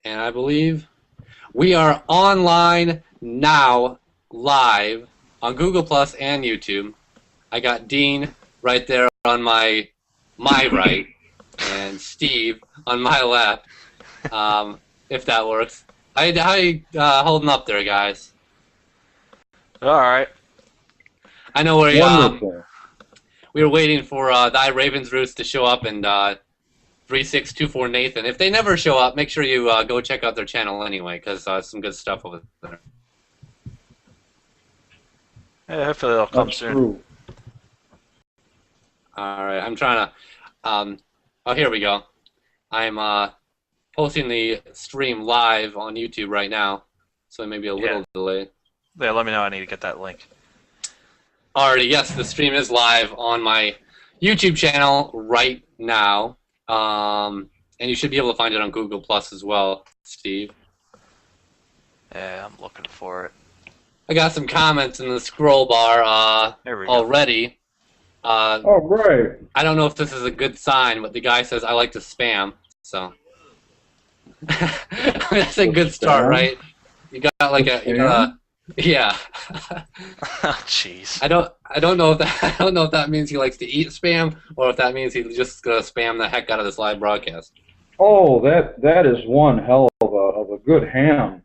And I believe we are online now, live on Google Plus and YouTube. I got Dean right there on my right, and Steve on my left. If that works. How you holding up there, guys? All right. I know we Wonderful. we were waiting for ThyRavensRoost to show up and 3624Nathan. If they never show up, make sure you go check out their channel anyway, because some good stuff over there. Yeah, hopefully they'll come soon. True. All right, I'm trying to. Oh, here we go. I'm posting the stream live on YouTube right now, so it may be a little delayed. Yeah, let me know. I need to get that link. Alrighty, yes, the stream is live on my YouTube channel right now, and you should be able to find it on Google Plus as well, Steve. Yeah, I'm looking for it. I got some comments in the scroll bar already. Oh, great. I don't know if this is a good sign, but the guy says, I like to spam, so. That's a good start, right? You got like yeah. Jeez. I don't know if that means he likes to eat spam or if that means he's just gonna spam the heck out of this live broadcast. Oh, that is one hell of a good ham.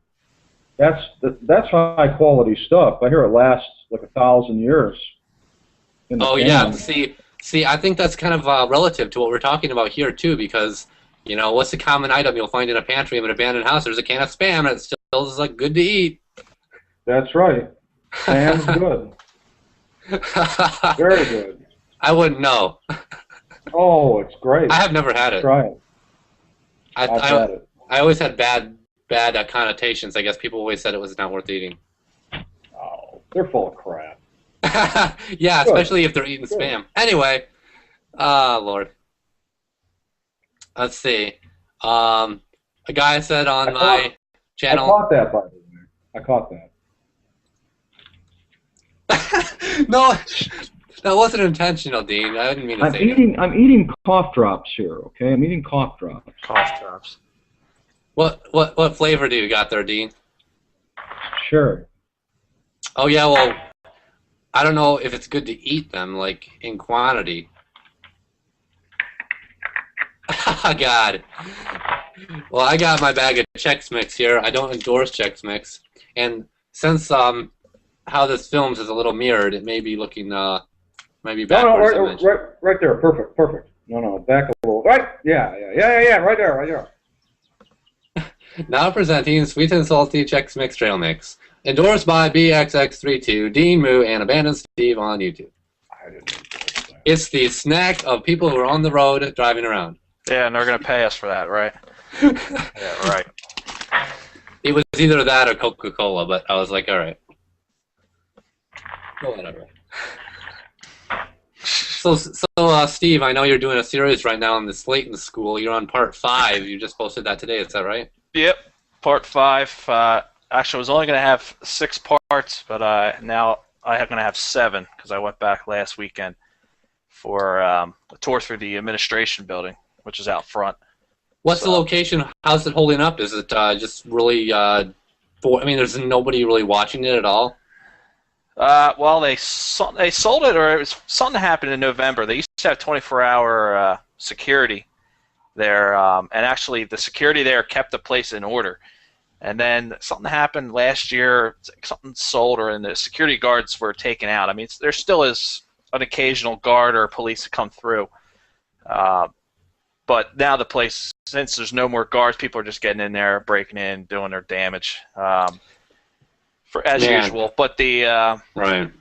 That's high quality stuff. I hear it lasts like 1,000 years. Oh yeah, see, I think that's kind of relative to what we're talking about here too, because you know what's the common item you'll find in a pantry of an abandoned house? There's a can of spam, and it still is like good to eat. That's right. Spam's good. Very good. I wouldn't know. Oh, it's great. I have never had it. Try it. I've had it. I always had bad connotations. I guess people always said it was not worth eating. Oh, they're full of crap. Yeah, especially if they're eating spam. Anyway, Lord. Let's see. A guy said on my channel. I caught that, by the way. I caught that. No, that wasn't intentional, Dean. I didn't mean to say that. I'm eating cough drops here, okay? I'm eating cough drops. Cough drops. What flavor do you got there, Dean? Sure. Oh, yeah, well, I don't know if it's good to eat them, like, in quantity. God. Well, I got my bag of Chex Mix here. I don't endorse Chex Mix. And since how this films is a little mirrored, it may be looking, maybe backwards. No, right there. Perfect. No, back a little. Right? Yeah, right there. Now presenting Sweet and Salty Chex Mix Trail Mix. Endorsed by BXX32, Dean Moo, and Abandoned Steve on YouTube. It's the snack of people who are on the road driving around. Yeah, and they're going to pay us for that, right? Yeah, right. It was either that or Coca-Cola, but I was like, all right. Well, whatever. So, Steve, I know you're doing a series right now on the Slayton School. You're on part 5. You just posted that today. Is that right? Yep, part 5. Actually, I was only going to have 6 parts, but now I'm going to have 7 because I went back last weekend for a tour through the administration building, which is out front. What's the location? How's it holding up? Is it just really I mean, there's nobody really watching it at all? Well, they sold it, or it was something happened in November. They used to have 24-hour security there, and actually the security there kept the place in order. And then something happened last year, something sold, and the security guards were taken out. I mean, there still is an occasional guard or police to come through. But now the place, since there's no more guards, people are just getting in there, breaking in, doing their damage, as usual. But right.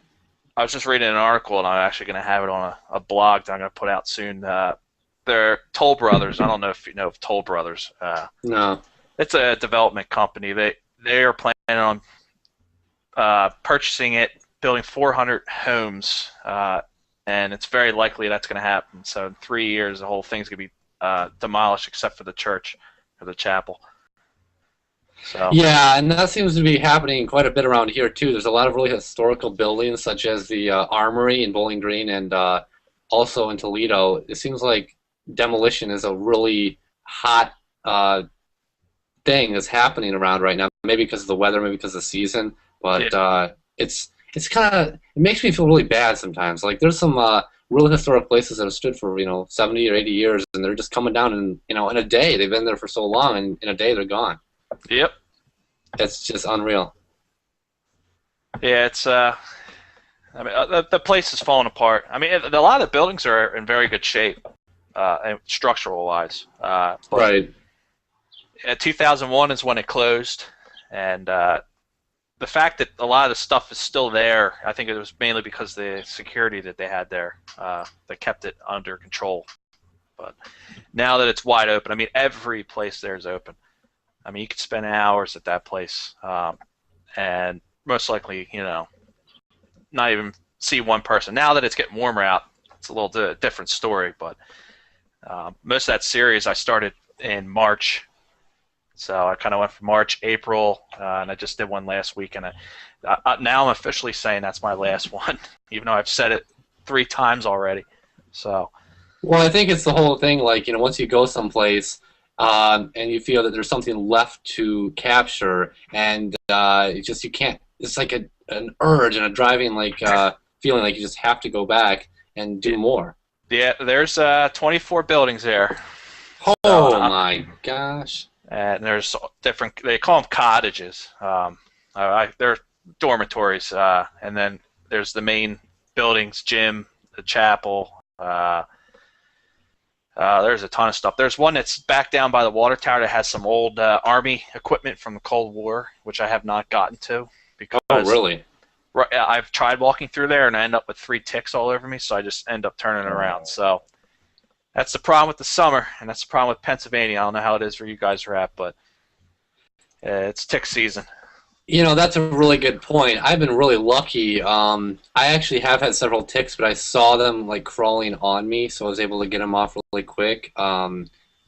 I was just reading an article, and I'm actually going to have it on a blog that I'm going to put out soon. They're Toll Brothers. I don't know if you know of Toll Brothers. No. It's a development company. They are planning on purchasing it, building 400 homes, and it's very likely that's going to happen. So in 3 years, the whole thing's going to be demolished except for the church or the chapel. So. Yeah, and that seems to be happening quite a bit around here too. There's a lot of really historical buildings, such as the Armory in Bowling Green, and also in Toledo. It seems like demolition is a really hot thing that's happening around right now. Maybe because of the weather, maybe because of the season, but it's kind of, it makes me feel really bad sometimes. Like there's some really historic places that have stood for 70 or 80 years, and they're just coming down in a day. They've been there for so long, and in a day they're gone. Yep. It's just unreal. Yeah, it's I mean, the place is falling apart. I mean, a lot of the buildings are in very good shape, structural wise. Right. 2001 is when it closed, and the fact that a lot of the stuff is still there, I think it was mainly because of the security that they had there that kept it under control. But now that it's wide open, I mean, every place there is open. I mean, you could spend hours at that place, and most likely, not even see one person. Now that it's getting warmer out, it's a little different story. But most of that series I started in March. So I kind of went from March, April, and I just did one last week. And now I'm officially saying that's my last one, even though I've said it 3 times already. So. Well, I think it's the whole thing, like, once you go someplace and you feel that there's something left to capture, and you can't, it's like an urge and a driving, like, feeling like you just have to go back and do more. Yeah, there's 24 buildings there. Oh, my gosh. And there's different, they call them cottages. They're dormitories. And then there's the main buildings, gym, the chapel. There's a ton of stuff. There's one that's back down by the water tower that has some old Army equipment from the Cold War, which I have not gotten to. Because, oh, really? I've tried walking through there, and I end up with 3 ticks all over me, so I just end up turning around. So that's the problem with the summer, and that's the problem with Pennsylvania. I don't know how it is where you guys are at, but it's tick season. That's a really good point. I've been really lucky. I actually have had several ticks, but I saw them like crawling on me, so I was able to get them off really quick.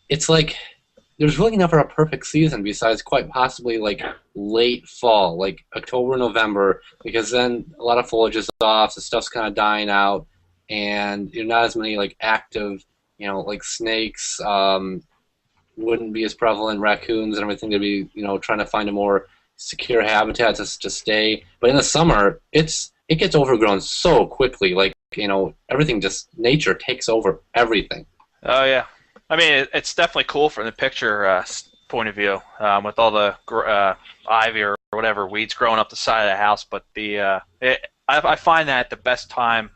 It's like there's really never a perfect season besides quite possibly like late fall, like October, November, because then a lot of foliage is off, the stuff's kind of dying out, and not as many like active, like snakes wouldn't be as prevalent, raccoons and everything. They'd be, trying to find a more secure habitat to stay. But in the summer, it gets overgrown so quickly. Like, everything nature takes over everything. Oh, yeah. I mean, it's definitely cool from the picture point of view with all the ivy or whatever weeds growing up the side of the house. But I find that the best time,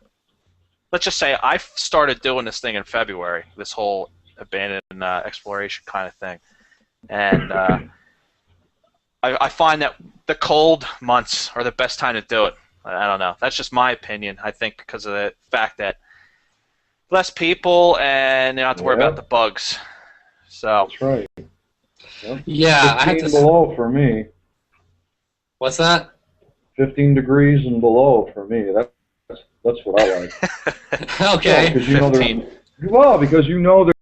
let's just say I started doing this thing in February, this whole abandoned exploration kind of thing. And I find that the cold months are the best time to do it. I don't know. That's just my opinion. I think because of the fact that less people and you don't have to worry about the bugs. So that's right. Yep. Yeah, 15 below for me. What's that? 15 degrees and below for me. That's what I like. Okay. Because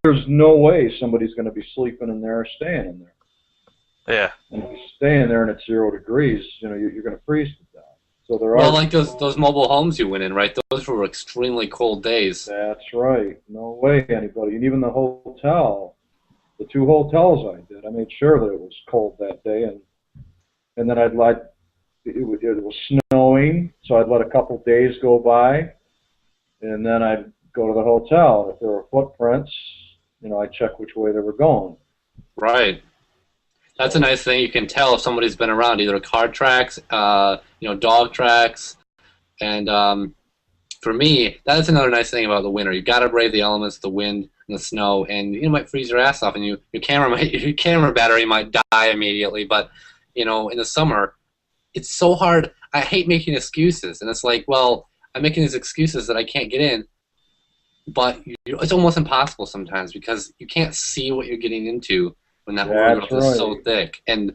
there's no way somebody's going to be sleeping in there or staying in there. Yeah. And if you stay in there and it's 0 degrees, you're going to freeze to death. So there are like those mobile homes you went in, right? Those were extremely cold days. That's right. No way anybody. And even the hotel, the 2 hotels I did, I made sure that it was cold that day, and then it was snowing, so I'd let a couple days go by, and then I'd go to the hotel. If there were footprints, I'd check which way they were going. Right. That's a nice thing. You can tell if somebody's been around, either car tracks, dog tracks. And for me, that's another nice thing about the winter. You've got to brave the elements, the wind and the snow, and you might freeze your ass off, and your camera battery might die immediately. But in the summer, it's so hard. I hate making excuses, and it's like, well, I'm making these excuses that I can't get in, but it's almost impossible sometimes because you can't see what you're getting into when that water growth is so thick. And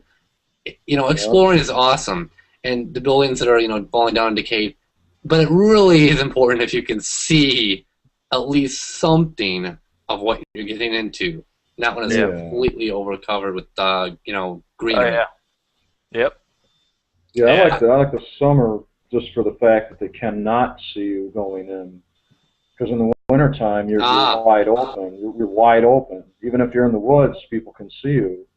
exploring is awesome, and the buildings that are falling down and decayed, but it really is important if you can see at least something of what you're getting into, not when it's completely overcovered with greenery. Oh, yeah. Yep. Yeah, I like the summer just for the fact that they cannot see you going in, because in the wintertime you're wide open. You're wide open. Even if you're in the woods, people can see you.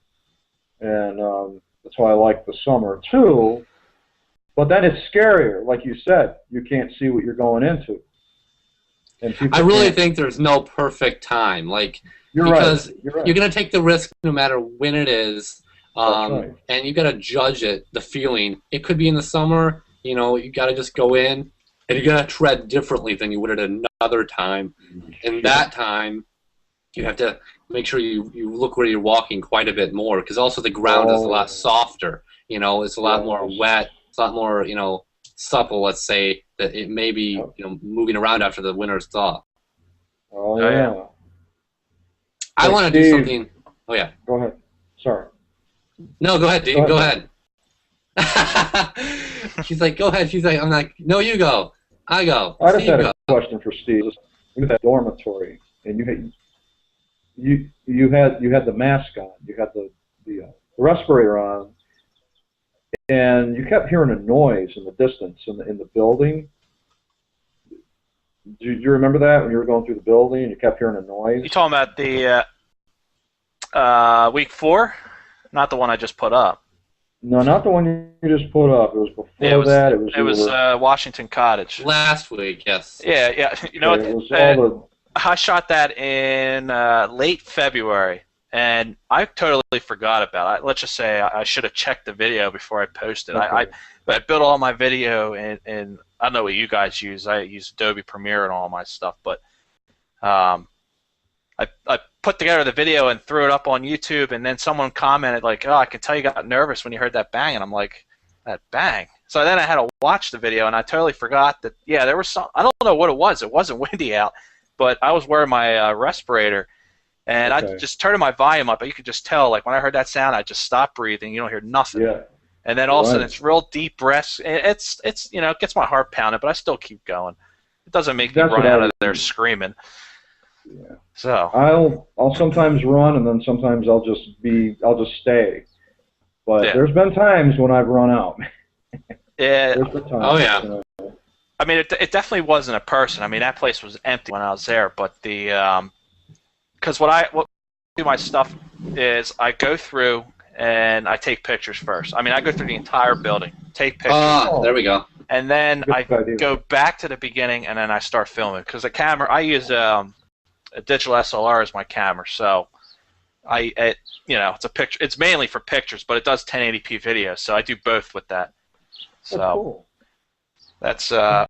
and that's why I like the summer too. But then it's scarier, like you said. You can't see what you're going into. And I really think there's no perfect time, like because you're gonna take the risk no matter when it is, and you gotta judge it, the feeling. It could be in the summer, you know. You gotta just go in, and you gotta tread differently than you would at another time. In that time, you have to make sure you look where you're walking quite a bit more, because also the ground is a lot softer. You know, it's a lot more wet. It's a lot more, you know, supple. Let's say that it may be, you know, moving around after the winter's thaw. Oh yeah. I want to do something. Oh yeah. Go ahead. Sorry. No, go ahead, Dean. Go ahead. She's like, go ahead. She's like, I'm like, no, you go. I go. I just had a question for Steve. You had that dormitory, and you had the mask on. You had the respirator on. And you kept hearing a noise in the distance in the building. Do you remember that when you were going through the building and you kept hearing a noise? You talking about the week 4? Not the one I just put up. No, not the one you just put up. It was before that. It was Washington Cottage. Last week, yes. Yeah. You know, I shot that in late February. And I totally forgot about it. Let's just say I should have checked the video before I posted. I built all my video in I don't know what you guys use. I use Adobe Premiere and all my stuff, but I put together the video and threw it up on YouTube, and then someone commented like, "Oh, I can tell you got nervous when you heard that bang," and I'm like, "That bang." So then I had to watch the video, and I totally forgot that. Yeah, there was some. I don't know what it was. It wasn't windy out, but I was wearing my respirator. And I just turned my volume up, but you could just tell, like, when I heard that sound, I just stopped breathing. You don't hear nothing. Yeah. And then all of a sudden, it's real deep breaths. It's you know, it gets my heart pounding, but I still keep going. It doesn't make me run out of there screaming. Yeah. So I'll sometimes run, and then sometimes I'll just stay. But there's been times when I've run out. Yeah. Oh yeah. I mean, it definitely wasn't a person. I mean, that place was empty when I was there, but the because what I do my stuff is I go through and I take pictures first. I mean, I go through the entire building, take pictures. There we go. And then I go back to the beginning, and then I start filming. Because the camera, I use a digital SLR as my camera, so you know, it's a picture. It's mainly for pictures, but it does 1080p video, so I do both with that. So that's the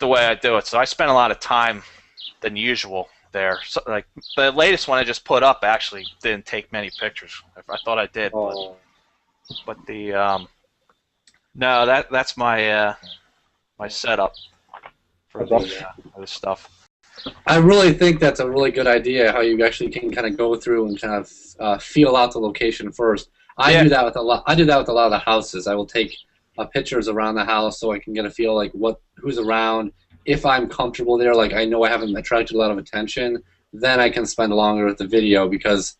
way I do it. So I spend a lot of time than usual there. So, like the latest one I just put up actually didn't take many pictures. I thought I did, but the no, that's my my setup for this stuff. I really think that's a really good idea. How you actually can kind of go through and kind of feel out the location first. I do that with a lot. I do that with a lot of the houses. I will take pictures around the house so I can get a feel like who's around. If I'm comfortable there, like I know I haven't attracted a lot of attention, then I can spend longer with the video because,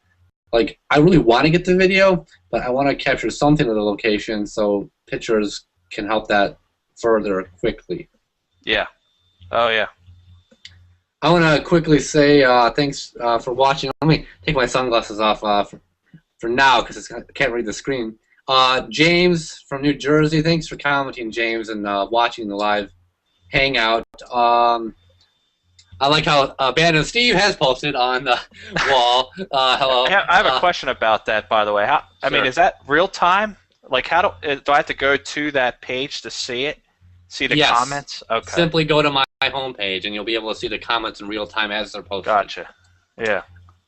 like, I really want to get the video, but I want to capture something of the location so pictures can help that further quickly. Yeah. Oh, yeah. I want to quickly say thanks for watching. Let me take my sunglasses off for now because I can't read the screen. James from New Jersey, thanks for commenting, James, and watching the live Hangout. I like how Abandoned Steve has posted on the wall. Hello. I have a question about that, by the way. I mean, is that real time? Like, how do I have to go to that page to see it? See the comments? Okay. Simply go to my homepage, and you'll be able to see the comments in real time as they're posted. Gotcha. Yeah.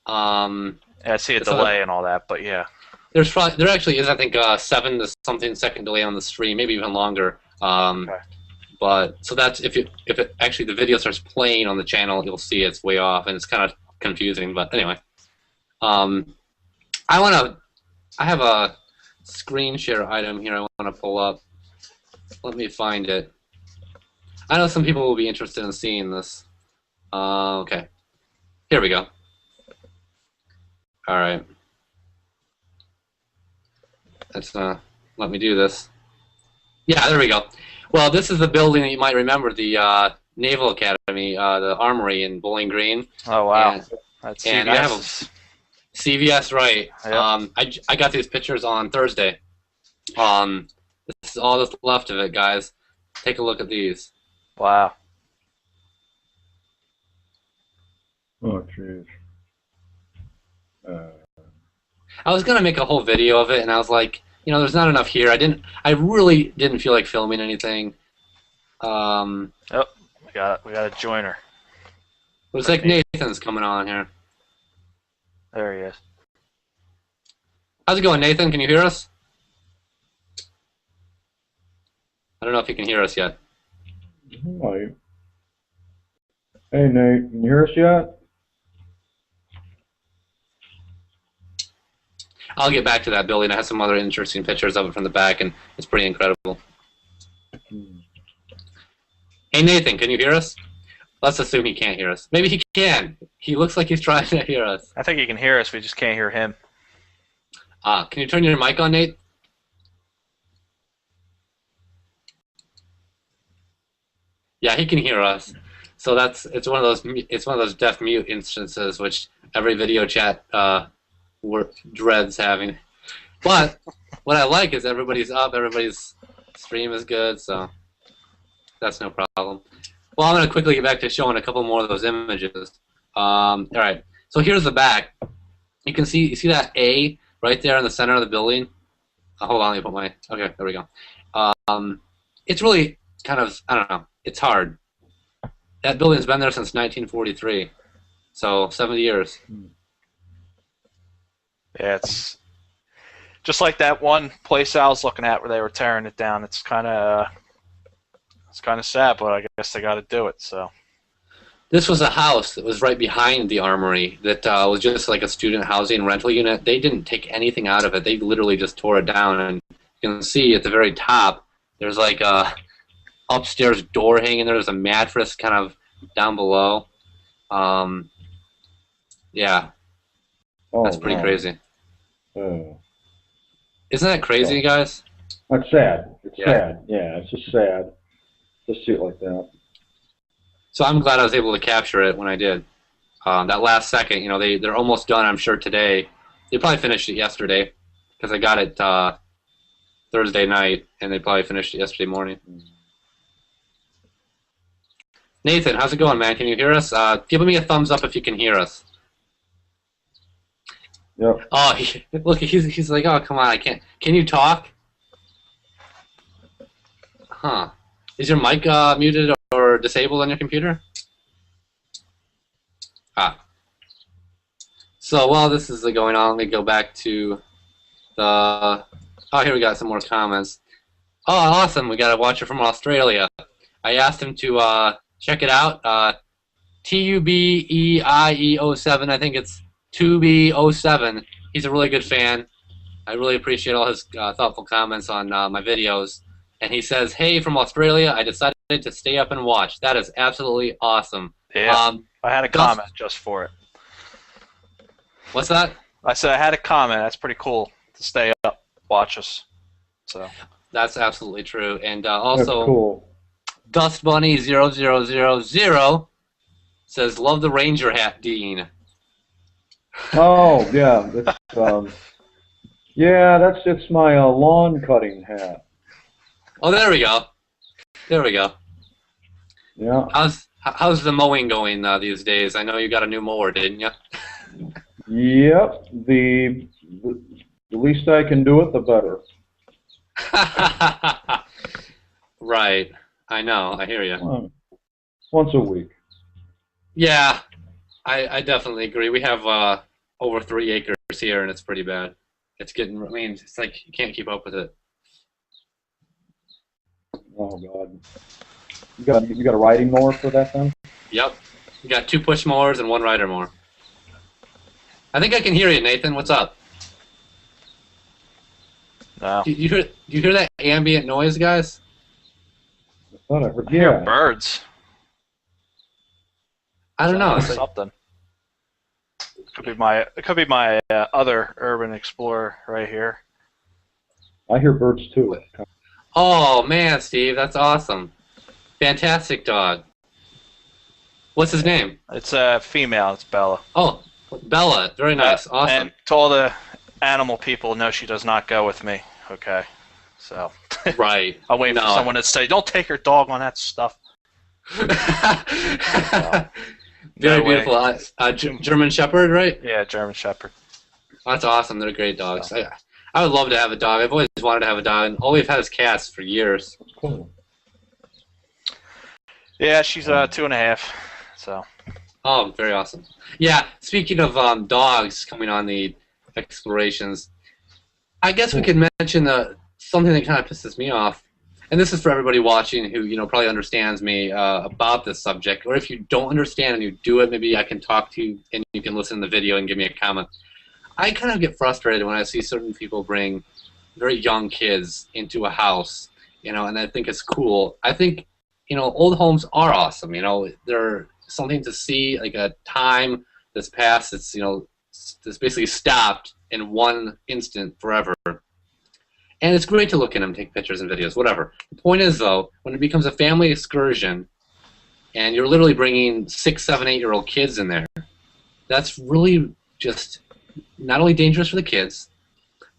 Yeah, I see a delay and all that, but yeah. There actually is, I think, 7 to something second delay on the stream, maybe even longer. Okay. But so that's if it actually the video starts playing on the channel, you'll see it's way off, and it's kind of confusing. But anyway, I have a screen share item here. I want to pull up. Let me find it. I know some people will be interested in seeing this. Okay, here we go. All right, let's let me do this. Yeah, there we go. Well, this is the building that you might remember, the Naval Academy, the Armory in Bowling Green. Oh, wow. And I have CVS, right. Yep. I got these pictures on Thursday. This is all that's left of it, guys. Take a look at these. Wow. Oh, jeez. I was gonna make a whole video of it, and I was like, there's not enough here. I really didn't feel like filming anything. Oh, we got a joiner. Looks like Nathan's coming on here. There he is. How's it going, Nathan? Can you hear us? I don't know if you can hear us yet. Hey, Nate, can you hear us yet? I'll get back to that building. I have some other interesting pictures of it from the back, and it's pretty incredible. Hey, Nathan, can you hear us? Let's assume he can't hear us. Maybe he can. He looks like he's trying to hear us. I think he can hear us. We just can't hear him. Can you turn your mic on, Nate? Yeah, he can hear us. So it's one of those deaf mute instances which every video chat dreads having. But what I like is everybody's up, everybody's stream is good, so that's no problem. Well, I'm going to quickly get back to showing a couple more of those images. All right, so here's the back. You see that A right there in the center of the building? Hold on, let me put my, okay, there we go. It's really kind of, I don't know, it's hard. That building's been there since 1943, so 70 years. Yeah, it's just like that one place I was looking at where they were tearing it down. It's kind of sad, but I guess they got to do it. So this was a house that was right behind the armory that was just like a student housing rental unit. They didn't take anything out of it. They literally just tore it down, and you can see at the very top there's like a upstairs door hanging there. There's a mattress kind of down below. Yeah, that's pretty crazy. Isn't that crazy, guys? That's sad. It's sad. Yeah, it's just sad to see it like that. So I'm glad I was able to capture it when I did. That last second, they're almost done, I'm sure, today. They probably finished it yesterday because I got it Thursday night, and they probably finished it yesterday morning. Nathan, how's it going, man? Can you hear us? Give me a thumbs up if you can hear us. Yep. Oh, look, he's like, oh, come on, I can't. Can you talk? Huh. Is your mic muted or disabled on your computer? So while this is going on, let me go back to the... Oh, here we got some more comments. Oh, awesome, we got a watcher from Australia. I asked him to check it out. TUBEIE07, I think it's Tubi07. He's a really good fan. I really appreciate all his thoughtful comments on my videos. And he says, hey, from Australia, I decided to stay up and watch. That is absolutely awesome. Yeah, I had a comment just for it. What's that? I said I had a comment. That's pretty cool to stay up, watch us. So that's absolutely true. And also, that's cool. Dust Bunny 0000 says, love the Ranger hat, Dean. Oh, yeah. It's my lawn cutting hat. Oh, there we go. There we go. Yeah. How's the mowing going these days? I know you got a new mower, didn't you? Yep. The least I can do it, the better. Right. I know. I hear you. Once a week. Yeah. I definitely agree. We have over 3 acres here, and it's pretty bad. It's getting, I mean, it's like you can't keep up with it. Oh, God. You got a riding mower for that then? Yep. You got 2 push mowers and 1 rider mower. I think I can hear you, Nathan. What's up? No. Do you hear that ambient noise, guys? I thought I heard. I hear birds. I don't know. It's like, something. It could be my other urban explorer right here. I hear birds too. oh man, Steve, that's awesome. Fantastic dog. What's his name? It's a female. It's Bella. Oh, Bella, very nice, awesome. And to all the animal people, no, she does not go with me. Okay, so Right. I'm waiting for someone to say, "Don't take your dog on that stuff." Very beautiful. German Shepherd, right? Yeah, German Shepherd. That's awesome. They're great dogs. I would love to have a dog. I've always wanted to have a dog, and all we've had is cats for years. Cool. Yeah, she's 2.5. So. Oh, very awesome. Yeah. Speaking of dogs coming on the explorations, I guess we could mention something that kind of pisses me off, and this is for everybody watching who probably understands me about this subject. Or if you don't understand and you do it, maybe I can talk to you and you can listen to the video and give me a comment. I kind of get frustrated when I see certain people bring very young kids into a house, and I think it's cool. I think, old homes are awesome. They're something to see, like a time that's passed. It's, that's basically stopped in one instant forever. And it's great to look in them, take pictures and videos, whatever. The point is, though, when it becomes a family excursion and you're literally bringing 6, 7, 8-year-old kids in there, that's really just not only dangerous for the kids,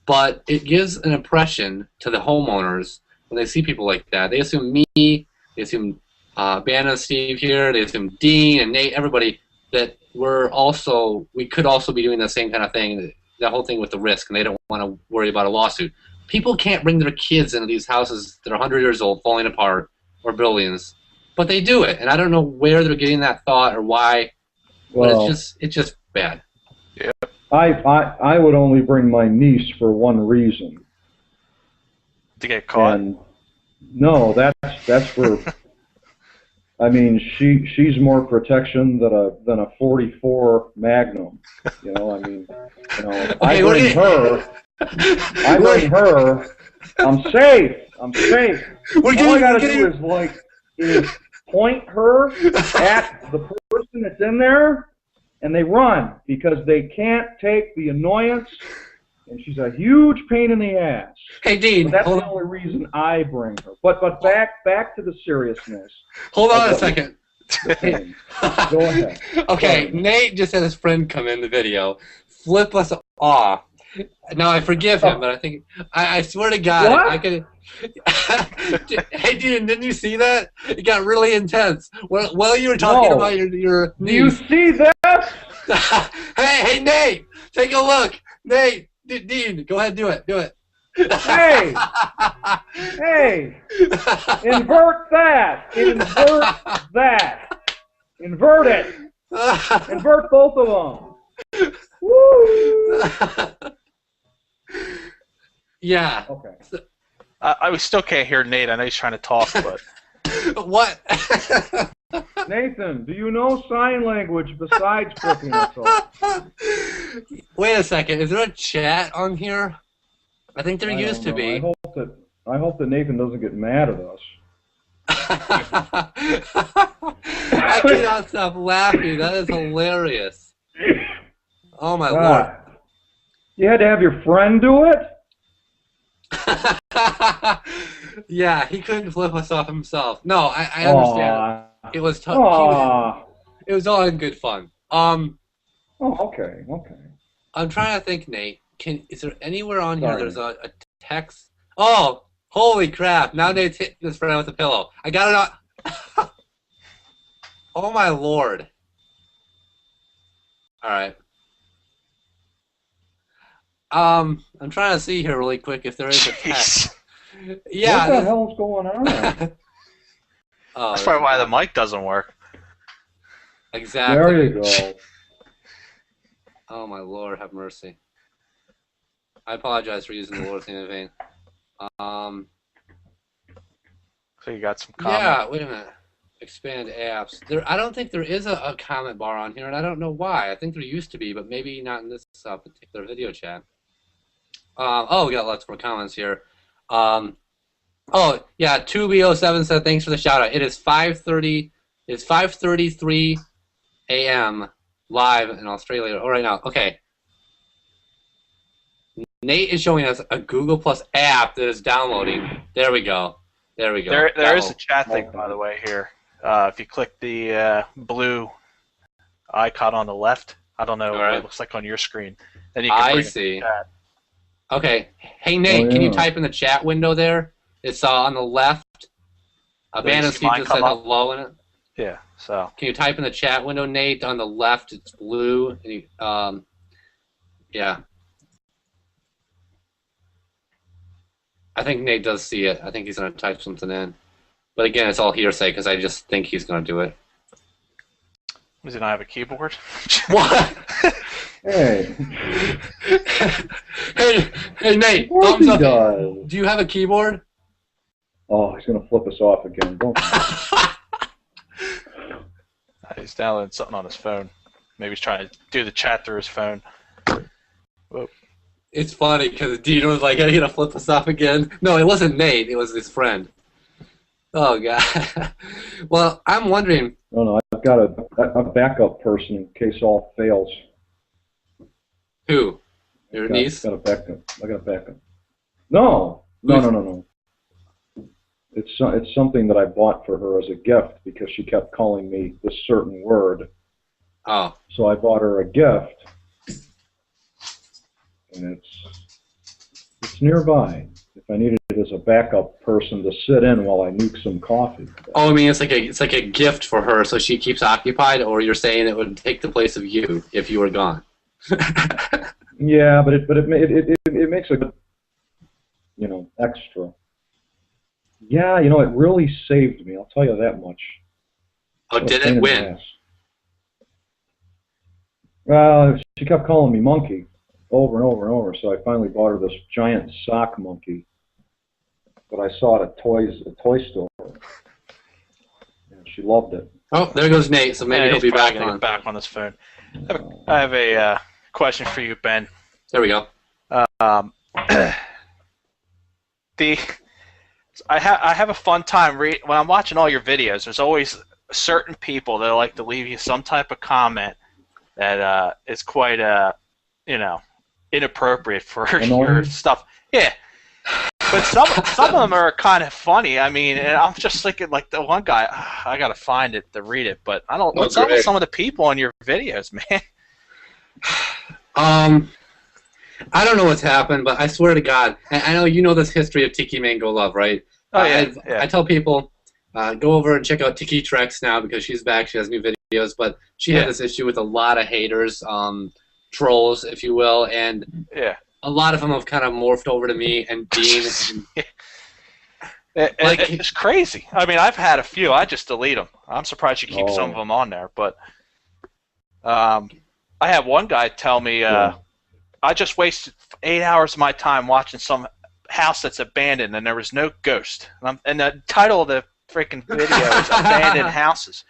but it gives an impression to the homeowners when they see people like that. They assume me, they assume Banna, Steve here, they assume Dean and Nate, everybody, that we could also be doing the same kind of thing, that whole thing with the risk, and they don't want to worry about a lawsuit. People can't bring their kids into these houses that are 100 years old, falling apart, or buildings, but they do it, and I don't know where they're getting that thought or why, but it's just bad. Yeah. I would only bring my niece for one reason. To get caught? And no, that's for. I mean, she's more protection than a 44 Magnum. I mean, I bring her. I bring her. I'm safe. I'm safe. All I gotta do is point her at the person that's in there, and they run because they can't take the annoyance, and she's a huge pain in the ass. Hey, Dean. So that's the only reason I bring her. But back to the seriousness. Hold on a second. Go ahead. Okay, Nate just had his friend come in the video, flip us off. Now I forgive him, but I swear to God, what? I could. Hey, Dean, didn't you see that? It got really intense. While you were talking about your niece. Do you see that? hey, Nate, take a look. Nate, Dean, go ahead, do it. Hey, invert that. Invert it. Invert both of them. Woo! Yeah. Okay. I still can't hear Nate. I know he's trying to talk, but what? Nathan, do you know sign language besides flipping us off? Wait a second. Is there a chat on here? I think there used to be. I hope that Nathan doesn't get mad at us. I cannot stop laughing. That is hilarious. Oh my Lord. You had to have your friend do it? Yeah, he couldn't flip us off himself. No, I understand. It was tough. It was all in good fun. Okay. I'm trying to think, Nate. Is there anywhere on here there's a text? Oh, holy crap! Now Nate's hitting his friend with a pillow. I got it on. Oh my Lord! All right. I'm trying to see here really quick if there is a text. Yeah. What the hell's going on? That's probably why the mic doesn't work. Exactly. There you go. Oh my Lord, have mercy. I apologize for using the Lord's name in vain. So you got some comments. Yeah, wait a minute. Expand apps. I don't think there is a comment bar on here, and I don't know why. I think there used to be, but maybe not in this particular video chat. We got lots more comments here. Oh, yeah, 2B07 said thanks for the shout out. It is 5:30. It's 5:33 a.m. live in Australia right now. Okay. Nate is showing us a Google Plus app that is downloading. There we go. There is a chat thing, by the way, here. If you click the blue icon on the left, I don't know All what right. it looks like on your screen. Then you can I bring it see. to chat. Okay. Hey, Nate, Oh, can you yeah. type in the chat window there? It's on the left. Abandoned see Steve mine just come said up? hello in it. Yeah. So. Can you type in the chat window, Nate? On the left, it's blue. And you, yeah. I think Nate does see it. I think he's going to type something in. But again, it's all hearsay because I just think he's going to do it. Does he not have a keyboard? What? Hey. hey, Nate, Of course thumbs he up. does. Do you have a keyboard? Oh, he's going to flip us off again. Don't. He's downloading something on his phone. Maybe he's trying to do the chat through his phone. Whoa. It's funny because Dean was like, "Are you gonna flip us off again?" No, it wasn't Nate. It was his friend. Oh God. Well, I'm wondering. Oh no, I've got a backup person in case all fails. Who? Your niece? Got a backup. I got a backup. No. It's something that I bought for her as a gift because she kept calling me this certain word. Oh. So I bought her a gift, and it's nearby. If I needed it as a backup person to sit in while I nuke some coffee. Oh, I mean, it's like a gift for her, so she keeps occupied. Or you're saying it would take the place of you if you were gone. Yeah, but it makes a good, extra. Yeah, it really saved me. I'll tell you that much. Oh, did it win? Well, she kept calling me monkey over and over and over, so I finally bought her this giant sock monkey that I saw at a toy store. And she loved it. Oh, there goes Nate. So maybe he'll be back on. Back on his phone. I have a question for you, Ben. There we go. I have a fun time when I'm watching all your videos. There's always certain people that like to leave you some type of comment that is quite inappropriate for your stuff. Yeah, but some of them are kind of funny. I mean, and I'm just thinking like the one guy. I gotta find it to read it, but I don't. What's up with some of the people on your videos, man? I don't know what's happened, but I swear to God, and I know you know this history of Tiki Mango Love, right? Oh, yeah. I tell people, go over and check out Tiki Trex now because she's back. She has new videos, but she had this issue with a lot of haters, trolls, if you will, and a lot of them have kind of morphed over to me and Dean. It's crazy. I mean, I've had a few. I just delete them. I'm surprised you keep some of them on there, but I had one guy tell me, I just wasted 8 hours of my time watching some house that's abandoned and there was no ghost. And the title of the freaking video is Abandoned Houses.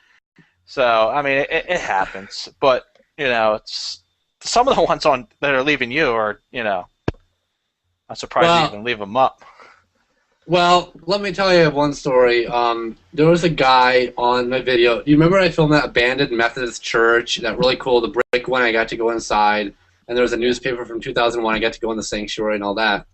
So, I mean, it happens. But, it's some of the ones that are leaving you are, I'm surprised you even leave them up. Well, let me tell you one story. There was a guy on my video. You remember I filmed that abandoned Methodist church, that really cool, the brick one? I got to go inside. And there was a newspaper from 2001. I got to go in the sanctuary and all that.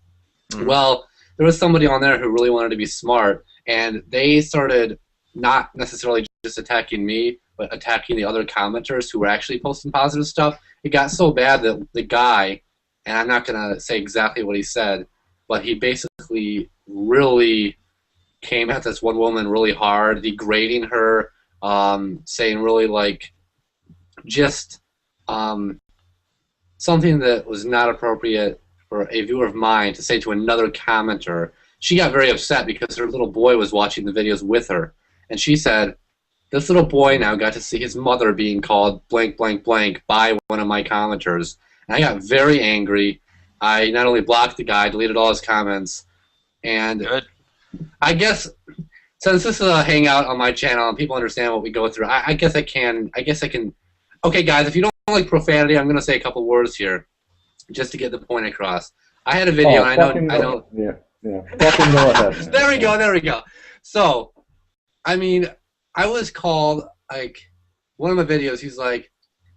Mm-hmm. Well, there was somebody on there who really wanted to be smart, and they started not necessarily just attacking me, but attacking the other commenters who were actually posting positive stuff. It got so bad that the guy, and I'm not going to say exactly what he said, but he basically really came at this one woman really hard, degrading her, saying really like just something that was not appropriate for a viewer of mine to say to another commenter. She got very upset because her little boy was watching the videos with her. And she said, this little boy now got to see his mother being called blank, blank, blank by one of my commenters. And I got very angry. I not only blocked the guy, deleted all his comments. And Good. I guess since this is a hangout on my channel and people understand what we go through, I guess I can. Okay, guys, if you don't like profanity, I'm going to say a couple words here just to get the point across. I had a video, and I know. Yeah. Fucking go ahead. There we go. So, I mean, I was called, like, one of my videos, he's like,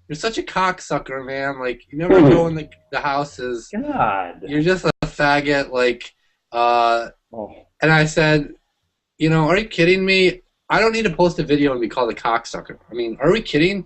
you're such a cocksucker, man. Like, you never go in the houses. God. You're just a faggot, like, And I said, are you kidding me? I don't need to post a video and be called a cocksucker. I mean, are we kidding?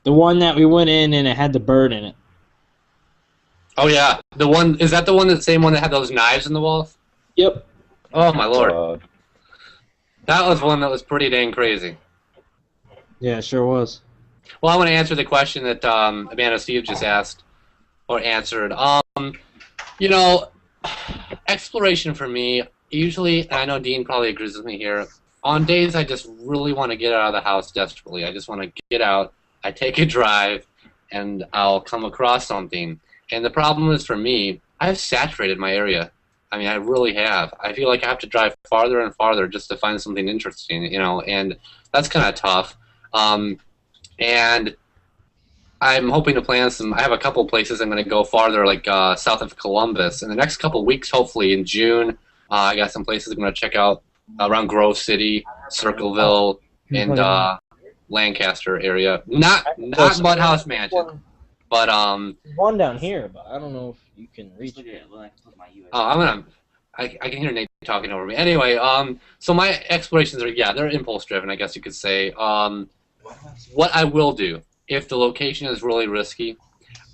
The one that we went in and it had the bird in it. Oh yeah, the one is that the same one that had those knives in the walls? Yep. Oh my lord, that was one that was pretty dang crazy. Yeah, it sure was. Well, I want to answer the question that Amanda Steve just asked or answered. You know, exploration for me usually, and I know Dean probably agrees with me here. On days I just really want to get out of the house desperately. I just want to get out. I take a drive, and I'll come across something. And the problem is for me, I've saturated my area. I mean, I really have. I feel like I have to drive farther and farther just to find something interesting, you know, and that's kind of tough. And I'm hoping to plan some. I have a couple places I'm going to go farther, like south of Columbus. In the next couple weeks, hopefully in June, I got some places I'm going to check out around Grove City, Circleville, and Lancaster area. Not Mudhouse Mansion, but one down here, but I don't know if you can reach it. I can hear Nate talking over me. Anyway, so my explorations are they're impulse driven, I guess you could say. What I will do, if the location is really risky,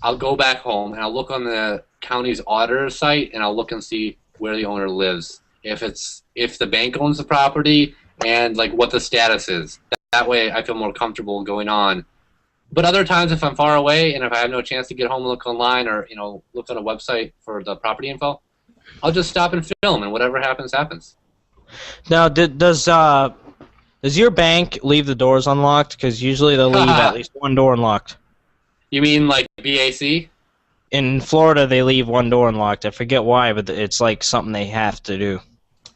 I'll go back home and I'll look on the county's auditor site and I'll look and see where the owner lives. If the bank owns the property and like what the status is. That way I feel more comfortable going on. But other times if I'm far away and if I have no chance to get home and look online or look on a website for the property info, I'll just stop and film and whatever happens happens. Now, does your bank leave the doors unlocked? Because usually they'll leave at least one door unlocked. You mean like BAC? In Florida, they leave one door unlocked. I forget why, but it's like something they have to do.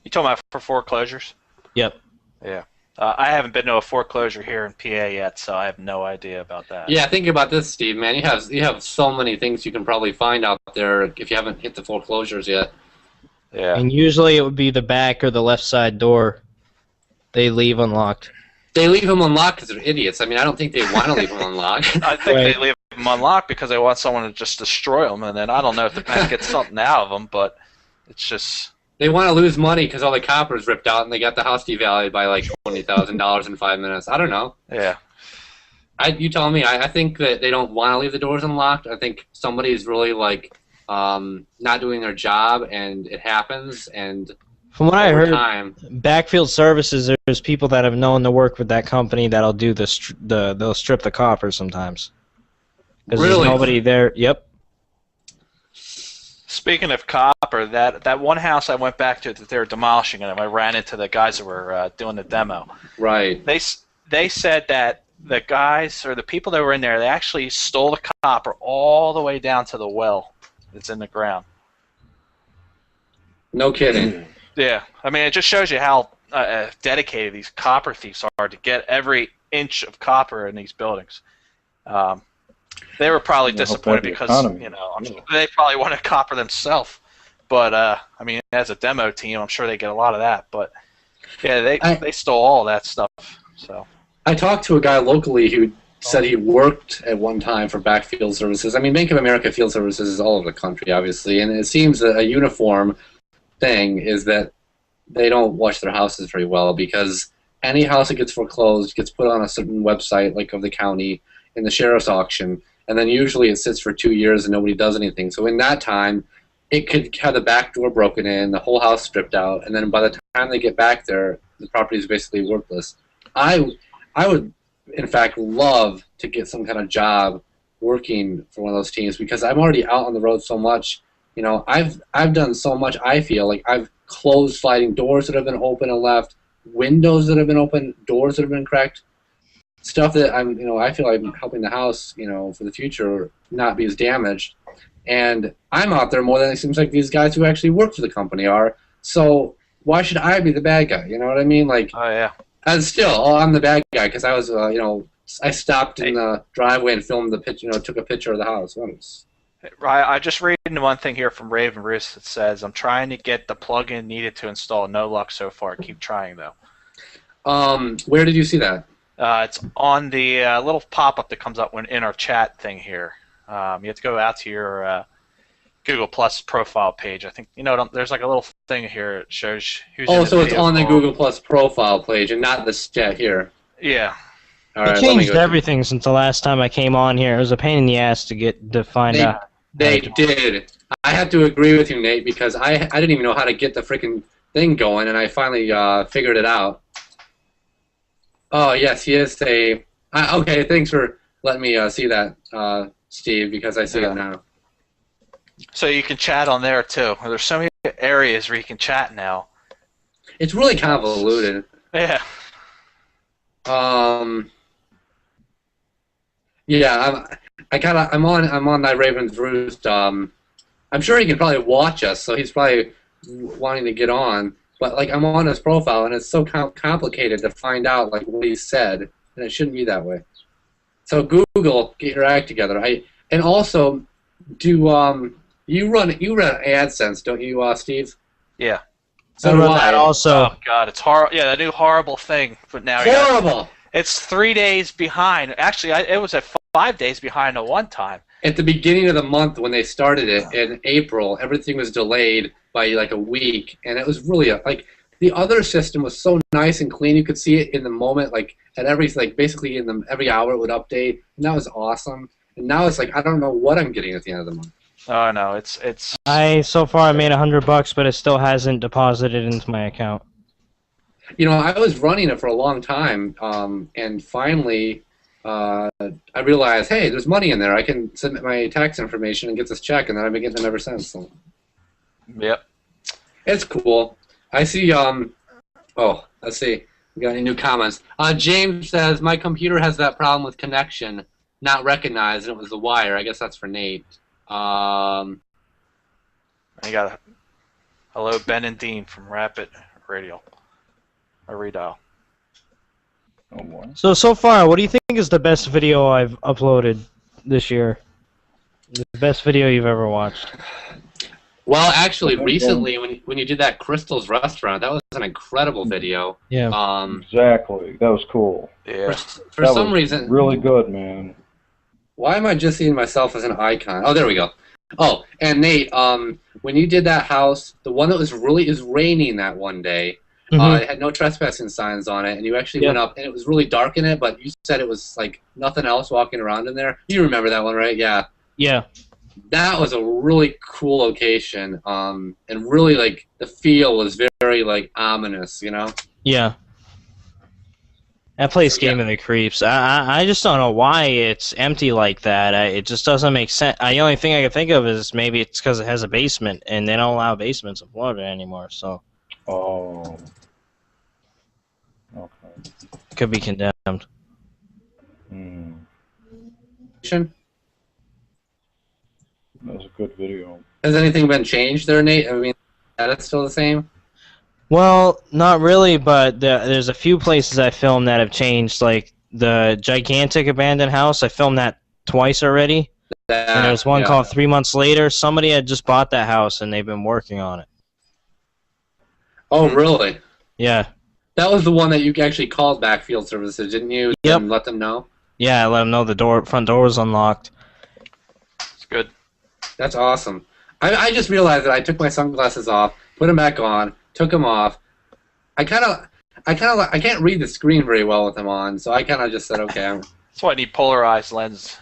You talking about for foreclosures? Yep. Yeah. I haven't been to a foreclosure here in PA yet, so I have no idea about that. Yeah, think about this, Steve, man. You have so many things you can probably find out there if you haven't hit the foreclosures yet. Yeah. And usually it would be the back or the left side door they leave unlocked. They leave them unlocked because they're idiots. I mean, I don't think they want to leave them unlocked. I think they leave them unlocked because they want someone to just destroy them, and then I don't know if the bank gets something out of them, but it's just... They want to lose money because all the copper's ripped out and they got the house devalued by like $20,000 in 5 minutes. I don't know. Yeah. You tell me. I think that they don't want to leave the doors unlocked. I think somebody's really like not doing their job, and it happens. And from what I heard, Backfield Services, there's people that have known to work with that company that'll do they'll strip the copper sometimes. Really? There's nobody there. Yep. Speaking of copper, that one house I went back to that they were demolishing, and I ran into the guys that were doing the demo. Right. They said that the guys or the people that were in there, they actually stole the copper all the way down to the well that's in the ground. No kidding. Yeah. I mean, it just shows you how dedicated these copper thieves are to get every inch of copper in these buildings. They were probably disappointed because I'm sure they probably wanted copper themselves. But I mean, as a demo team, I'm sure they get a lot of that. But yeah, they stole all that stuff. So I talked to a guy locally who said he worked at one time for Backfield Services. I mean, Bank of America Field Services is all over the country, obviously, and it seems that a uniform thing is that they don't watch their houses very well because any house that gets foreclosed gets put on a certain website, like of the county, in the sheriff's auction, and then usually it sits for 2 years and nobody does anything. So in that time, it could have the back door broken in, the whole house stripped out, and then by the time they get back there, the property is basically worthless. I would, in fact, love to get some kind of job working for one of those teams because I'm already out on the road so much. You know, I've done so much. I feel like I've closed sliding doors that have been open and left, windows that have been open, doors that have been cracked, stuff that I feel like I'm helping the house, for the future not be as damaged. And I'm out there more than it seems like these guys who actually work for the company are. So why should I be the bad guy? You know what I mean? Like, oh yeah. And still, I'm the bad guy because I was, I stopped in the driveway and filmed the picture, took a picture of the house. I just read one thing here from RavenRoost that says, "I'm trying to get the plugin needed to install. No luck so far. Keep trying though." Where did you see that? It's on the little pop-up that comes up when in our chat thing here. You have to go out to your Google Plus profile page. I think there's like a little thing here that shows who's. Oh, so it's on the Google Plus profile page and not the chat here. Yeah. All They right, let me changed go. everything since the last time I came on here. It was a pain in the ass to find out. They did. I have to agree with you, Nate, because I didn't even know how to get the freaking thing going, and I finally figured it out. Oh yes, he is a. Okay, thanks for letting me see that, Steve, because I see it now. So you can chat on there too. There's so many areas where you can chat now. It's really convoluted. Yeah. Yeah, I'm on ThyRavensRoost. I'm sure he can probably watch us, so he's probably wanting to get on. But like, I'm on his profile, and it's so complicated to find out like what he said, and it shouldn't be that way. So Google, get your act together. And also, you run AdSense, don't you, Steve? Yeah. So do I. that also. Oh God, it's horrible. Yeah, the new horrible thing. But now Horrible. It's 3 days behind. Actually, it was at 5 days behind at one time. At the beginning of the month when they started it in April, everything was delayed by like a week, and it was really like the other system was so nice and clean. You could see it in the moment, like at basically every hour it would update, and that was awesome. And now it's like I don't know what I'm getting at the end of the month. Oh no, it's. So far I made $100, but it still hasn't deposited into my account. You know, I was running it for a long time, and finally I realized, hey, there's money in there. I can submit my tax information and get this check, and then I've been getting them ever since. So. Yep. It's cool. I see, oh, let's see. We got any new comments? James says, my computer has that problem with connection, not recognized, and it was the wire. I guess that's for Nate. I got hello, Ben and Dean from Rapid Radio. A redial. Oh boy. So far, what do you think is the best video I've uploaded this year? The best video you've ever watched? Well, actually, recently, when you did that Crystal's Restaurant, that was an incredible video. Yeah. Exactly. That was cool. Yeah. For some reason, Really good, man. why am I just seeing myself as an icon? Oh, there we go. Oh, and Nate, when you did that house, the one that was is raining that one day, it had no trespassing signs on it, and you actually went up, and it was really dark in it, but you said it was like nothing else walking around in there. You remember that one, right? Yeah. Yeah. That was a really cool location, and really like the feel was very like ominous, you know? Yeah. That place gave me the creeps. I just don't know why it's empty like that. It just doesn't make sense. The only thing I can think of is maybe it's because it has a basement, and they don't allow basements in Florida anymore, so. Oh. Okay. Could be condemned. Hmm. Has That was a good video. anything been changed there, Nate? I mean, that's still the same? Well, not really, but there's a few places I filmed that have changed, like the gigantic abandoned house. I filmed that twice already. And there's one called 3 months later. Somebody had just bought that house, and they've been working on it. Oh, really? Yeah. That was the one that you actually called Backfield Services, didn't you? Yep. And let them know? Yeah, I let them know the front door was unlocked. It's good. That's awesome. I just realized that I took my sunglasses off, put them back on, took them off. I can't read the screen very well with them on, so I kind of just said, okay. That's why I need polarized lens.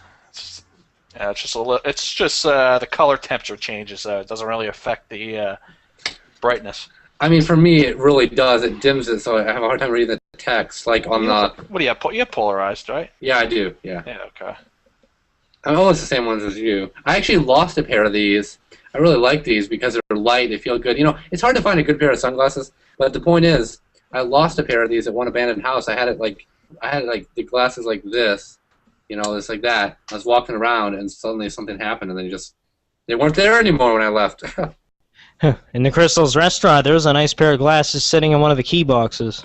It's just the color temperature changes, so it doesn't really affect the brightness. I mean, for me, it really does. It dims it, so I have a hard time reading the text. Like on the. What do you have? You have polarized, right? Yeah, I do. Yeah. Yeah. Okay. I'm almost the same ones as you. I actually lost a pair of these. I really like these because they're light. They feel good. You know, it's hard to find a good pair of sunglasses. But the point is, I lost a pair of these at one abandoned house. I had the glasses like this. You know, it's like that. I was walking around, and suddenly something happened, and they weren't there anymore when I left. In the Crystal's restaurant, there was a nice pair of glasses sitting in one of the key boxes.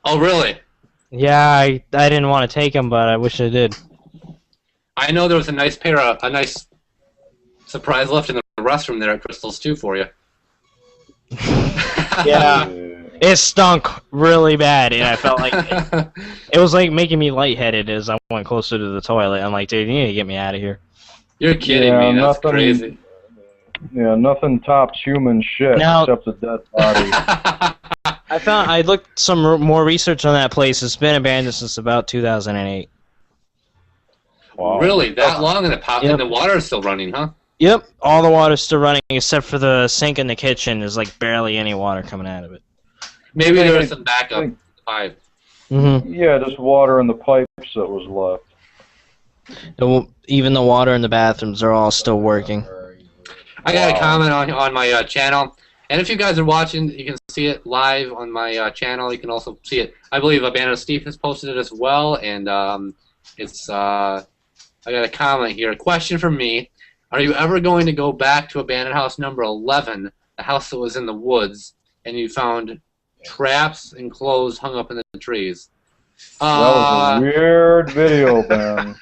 Oh, really? Yeah, I didn't want to take them, but I wish I did. I know there was a nice surprise left in the restroom there at Crystal's too for you. Yeah, it stunk really bad, and I felt like it was like making me lightheaded as I went closer to the toilet. I'm like, dude, you need to get me out of here. You're kidding me. That's crazy. Yeah, nothing tops human shit Now, except a dead body. I looked some more research on that place. It's been abandoned since about 2008. Wow. Really? That long and Yep. the water is still running, huh? Yep, all the water's still running except for the sink in the kitchen. There's like barely any water coming out of it. Maybe there was some backup pipe. Mm-hmm. Yeah, just water in the pipes that was left. Even the water in the bathrooms are all still working. I got a comment on my channel, and if you guys are watching, you can see it live on my channel. You can also see it. I believe Abandoned Steve has posted it as well, and it's. I got a comment here. A question from me: are you ever going to go back to abandoned house number 11, the house that was in the woods, and you found traps and clothes hung up in the trees? That was a weird video, man.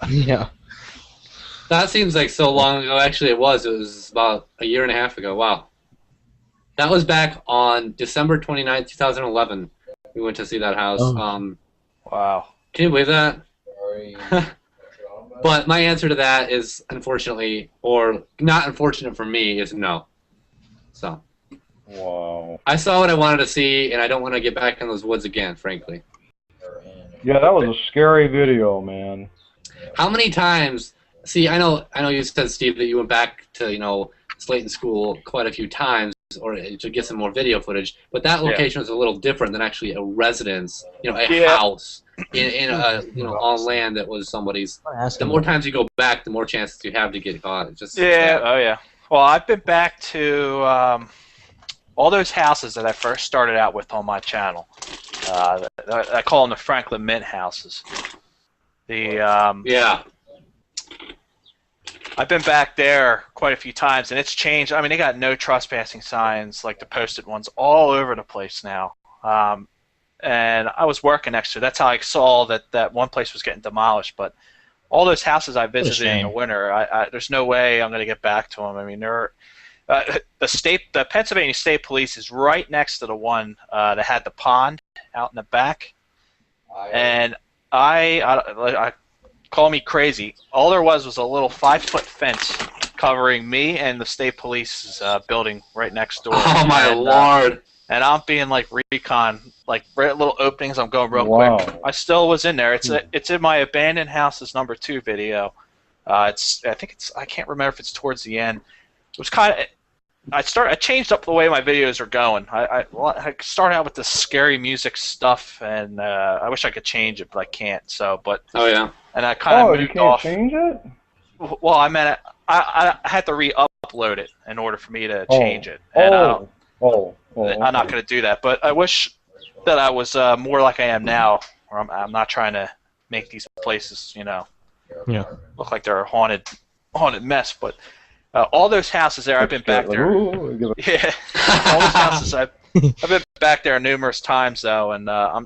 Yeah. That seems like so long ago. Actually, it was. It was about a year and a half ago. Wow. That was back on December 29th, 2011. We went to see that house. Oh. Wow. Can you believe that? But my answer to that is, unfortunately, or not unfortunate for me, is no. So. Wow. I saw what I wanted to see, and I don't want to get back in those woods again, frankly. Yeah, that was a scary video, man. How many times? See, I know you said, Steve, that you went back to Slayton School quite a few times, or to get some more video footage. But that location was a little different than actually a residence, a house in a on land that was somebody's. The more times you go back, the more chances you have to get caught. It's just Oh yeah. Well, I've been back to all those houses that I first started out with on my channel. I call them the Franklin Mint houses. yeah. I've been back there quite a few times, and it's changed. I mean, they got no trespassing signs, like the posted ones, all over the place now. And I was working next to it. That's how I saw that one place was getting demolished. But all those houses I visited in the winter, there's no way I'm going to get back to them. I mean, the Pennsylvania State Police is right next to the one that had the pond out in the back, and I call me crazy. All there was a little 5-foot fence covering me and the state police's building right next door. Oh my lord! And I'm being like recon, like right little openings. I'm going real quick. I still was in there. It's in my abandoned houses #2 video. I can't remember if it's towards the end. It was kind of. I changed up the way my videos are going. I started out with the scary music stuff, and I wish I could change it, but I can't. So, oh yeah. And I kind of you moved can't off. change it? Well, I meant I had to re-upload it in order for me to change it. And okay. I'm not going to do that. But I wish that I was more like I am now, where I'm not trying to make these places, look like they're a haunted mess. But all those houses there, I've been back there. Yeah, all those houses I've been back there numerous times though, and I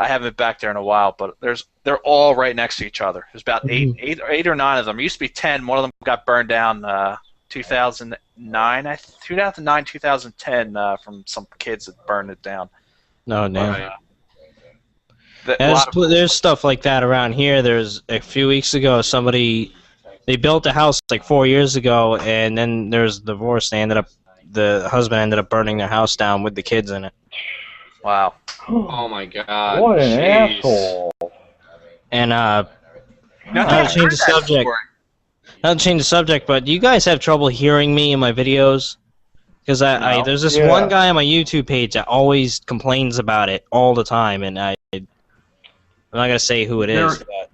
haven't been back there in a while. But they're all right next to each other. There's about eight or nine of them. There used to be 10. One of them got burned down 2009, 2010 from some kids that burned it down. No, damn. There's stuff like that around here. There's a few weeks ago they built a house like 4 years ago, and then there's divorce. The husband ended up burning their house down with the kids in it. Wow. Oh my god. What an asshole. And not to change the subject. Not to change the subject, but do you guys have trouble hearing me in my videos? Because there's this one guy on my YouTube page that always complains about it all the time, and I'm not gonna say who it is. But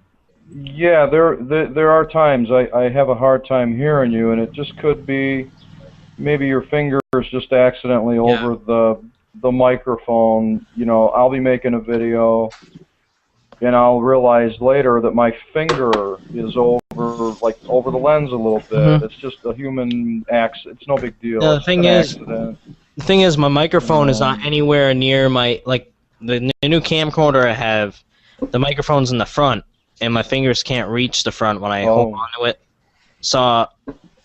yeah, there are times I have a hard time hearing you, and it just could be maybe your fingers just accidentally over the microphone. I'll be making a video, and I'll realize later that my finger is over the lens a little bit. It's just a human accident. It's no big deal. The thing is, my microphone is not anywhere near the new camcorder I have. The microphone's in the front, and my fingers can't reach the front when I hold onto it. So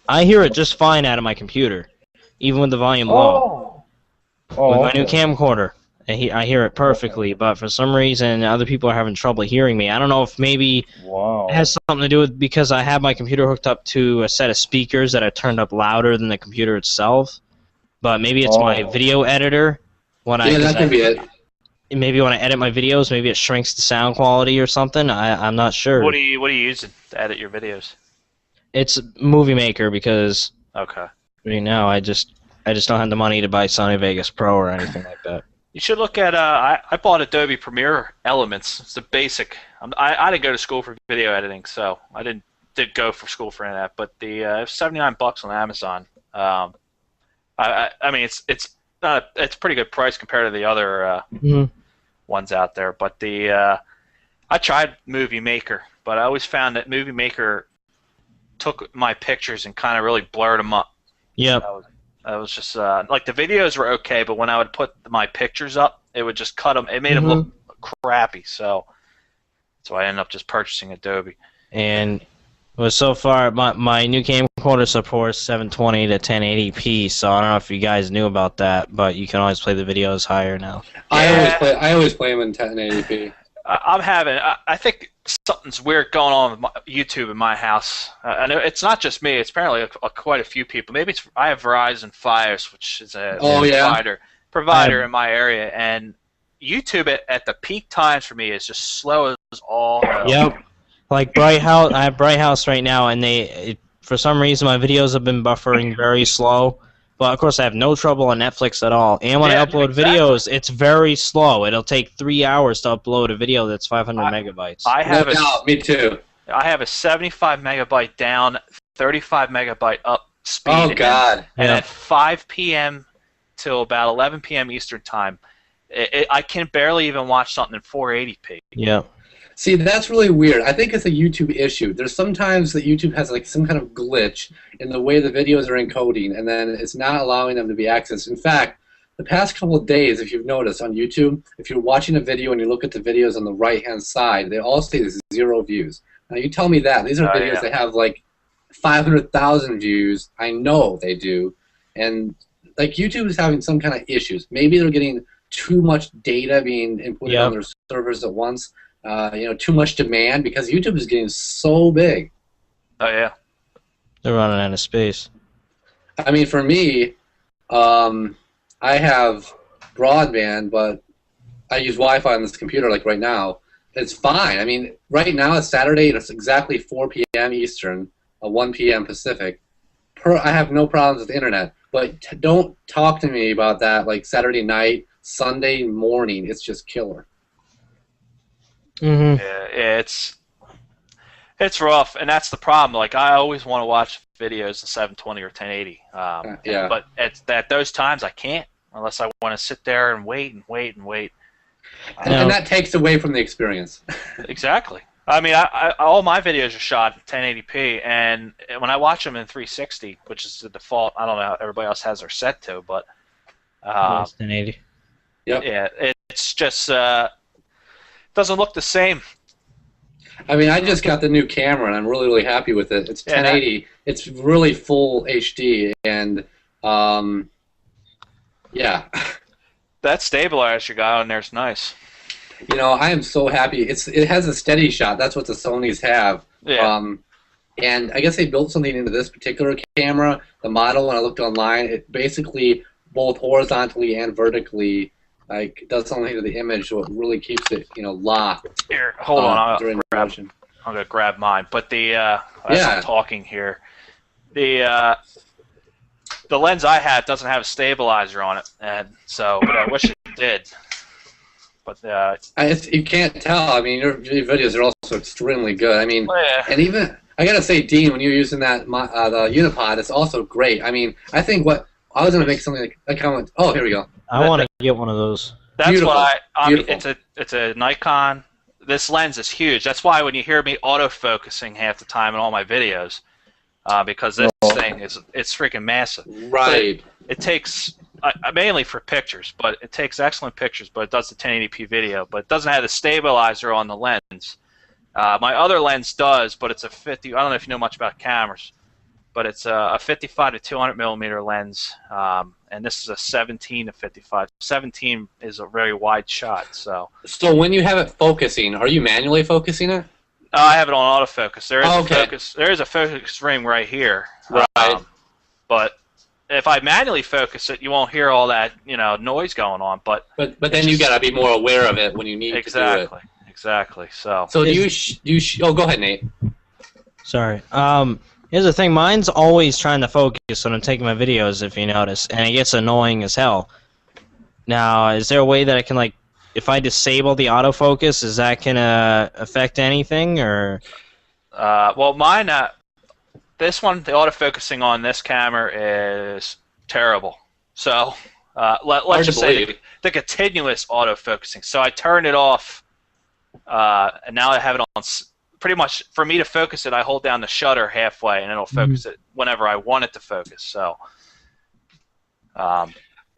I hear it just fine out of my computer, even with the volume low. With my new camcorder, I hear it perfectly, but for some reason other people are having trouble hearing me. I don't know if maybe it has something to do with because I have my computer hooked up to a set of speakers that are turned up louder than the computer itself. but maybe it's my video editor. Yeah, that can be it. Maybe when I edit my videos, maybe it shrinks the sound quality or something. I'm not sure. What are you using to edit your videos? It's Movie Maker because Okay. right now I just don't have the money to buy Sony Vegas Pro or anything like that. You should look at. I bought Adobe Premiere Elements. It's the basic. I didn't go to school for video editing, so I did go for school for that. But the $79 on Amazon. I mean it's a pretty good price compared to the other ones out there. But I tried Movie Maker, but I always found that Movie Maker took my pictures and kind of really blurred them up. Yep. I was just like the videos were okay, but when I would put my pictures up, it would just cut them. It made them look crappy. So I ended up just purchasing Adobe. And well, so far my new camcorder supports 720 to 1080p. So I don't know if you guys knew about that, but you can always play the videos higher now. I always play them in 1080p. I think something's weird going on with YouTube in my house. I know it's not just me. It's apparently quite a few people. Maybe I have Verizon Fios, which is a provider in my area, and YouTube at the peak times for me is just slow as all hell. Yep. Like Bright House, I have Bright House right now, and for some reason my videos have been buffering very slow. But of course I have no trouble on Netflix at all. And when I upload videos, it's very slow. It'll take 3 hours to upload a video that's 500 megabytes. Me too. I have a 75 megabyte down, 35 megabyte up speed. Oh God! And at 5 p.m. till about 11 p.m. Eastern time, I can barely even watch something in 480p. Yeah. See, that's really weird. I think it's a YouTube issue. There's sometimes that YouTube has like some kind of glitch in the way the videos are encoding, and then it's not allowing them to be accessed. In fact, the past couple of days, if you've noticed on YouTube, if you're watching a video and you look at the videos on the right-hand side, they all say 0 views. Now, you tell me that. These are videos that have like 500,000 views. I know they do. And like YouTube is having some kind of issues. Maybe they're getting too much data being inputted on their servers at once. Too much demand because YouTube is getting so big. Oh yeah, they're running out of space. I mean, for me, I have broadband, but I use Wi-Fi on this computer. Like right now, it's fine. I mean, right now it's Saturday. It's exactly 4 p.m. Eastern, 1 p.m. Pacific. I have no problems with the internet. But don't talk to me about that. Like Saturday night, Sunday morning, it's just killer. Yeah, it's rough, and that's the problem. Like I always want to watch videos in 720 or 1080. But at those times I can't unless I want to sit there and wait and wait and wait. And that takes away from the experience. Exactly. I mean, all my videos are shot in 1080p, and when I watch them in 360, which is the default, I don't know how everybody else has their set to, but 1080. Yep. Yeah, it's just doesn't look the same. I mean, I just got the new camera, and I'm really, really happy with it. It's 1080. It's really full HD, and yeah. That stabilizer you got on there is nice. You know, I am so happy. It has a steady shot. That's what the Sonys have. Yeah. And I guess they built something into this particular camera. The model, when I looked online, it basically both horizontally and vertically does something to the image, so it really keeps it, locked. Here, hold on. During I'm gonna grab mine. But as I'm talking here, the lens I had doesn't have a stabilizer on it, and so but I wish it did. But you can't tell. I mean, your videos are also extremely good. I mean, and even I gotta say, Dean, when you're using that the Unipod, it's also great. I mean, I think I was gonna make something like a comment. Oh, here we go. I want to get one of those. That's Beautiful. why I mean, it's a Nikon. This lens is huge. That's why when you hear me autofocusing half the time in all my videos, because this thing it's freaking massive. Right. It takes mainly for pictures, but it takes excellent pictures. But it does the 1080p video, but it doesn't have the stabilizer on the lens. My other lens does, but it's a 50. I don't know if you know much about cameras, but it's a 55 to 200 millimeter lens, and this is a 17 to 55. 17 is a very wide shot. So when you have it focusing, are you manually focusing it? I have it on autofocus. There is okay. There is a focus ring right here. Right. But if I manually focus it, you won't hear all that noise going on. But then you gotta be more aware of it when you need to do it. Exactly. So do you oh, go ahead, Nate. Sorry. Here's the thing. Mine's always trying to focus when I'm taking my videos, if you notice, and it gets annoying as hell. Now, is there a way that I can, like, if I disable the autofocus, is that gonna affect anything, or? Well, mine. This one, the autofocusing on this camera is terrible. So let's just say the continuous autofocusing. So I turned it off, and now I have it on. Pretty much, for me to focus it, I hold down the shutter halfway, and it'll focus it whenever I want it to focus. So, I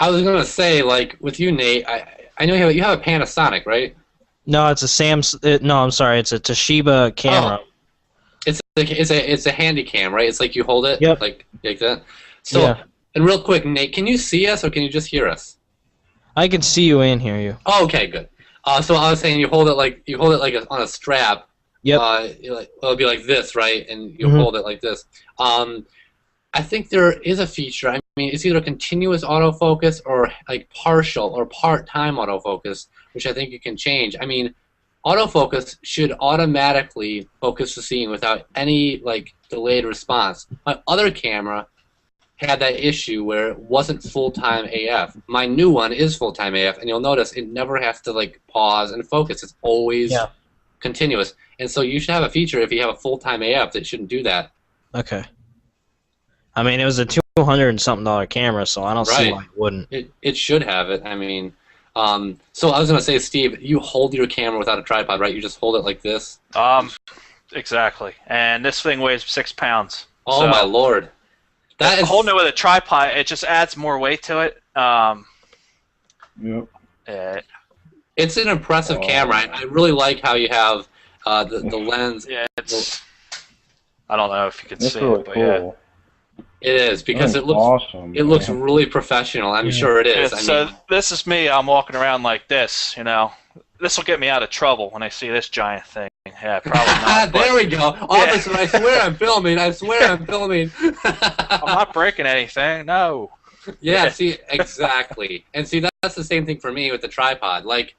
was gonna say, like with you, Nate, I know you have a Panasonic, right? No, it's a Samsung. No, I'm sorry, it's a Toshiba camera. Oh. It's a handy cam, right? It's like you hold it, like that. So, yeah. And real quick, Nate, can you see us or can you just hear us? I can see you and hear you. Oh, okay, good. So I was saying you hold it like on a strap. Yep. It'll be like this, right? And you hold it like this. I think there is a feature. I mean, it's either continuous autofocus or like partial or part-time autofocus, which I think you can change. I mean, autofocus should automatically focus the scene without any like delayed response. My other camera had that issue where it wasn't full-time AF. My new one is full-time AF, and you'll notice it never has to like pause and focus. It's always continuous. And so you should have a feature if you have a full-time AF that shouldn't do that. Okay. I mean, it was a $200 and something camera, so I don't see why it wouldn't. It should have it. I mean, so I was gonna say, Steve, you hold your camera without a tripod, right? You just hold it like this. Exactly. And this thing weighs 6 pounds. Oh my lord! That is holding it with a tripod. It just adds more weight to it. Yep. It's an impressive camera. I really like how you have the lens. Yeah, it's. I don't know if you can see really it, but cool. It is because it looks awesome. It looks really professional. I'm sure it is. So this is me. I'm walking around like this. This will get me out of trouble when I see this giant thing. Yeah, probably not. There we go. Officer, I swear I'm filming. I swear I'm filming. I'm not breaking anything. No. Yeah. See, exactly. And see, that's the same thing for me with the tripod. Like,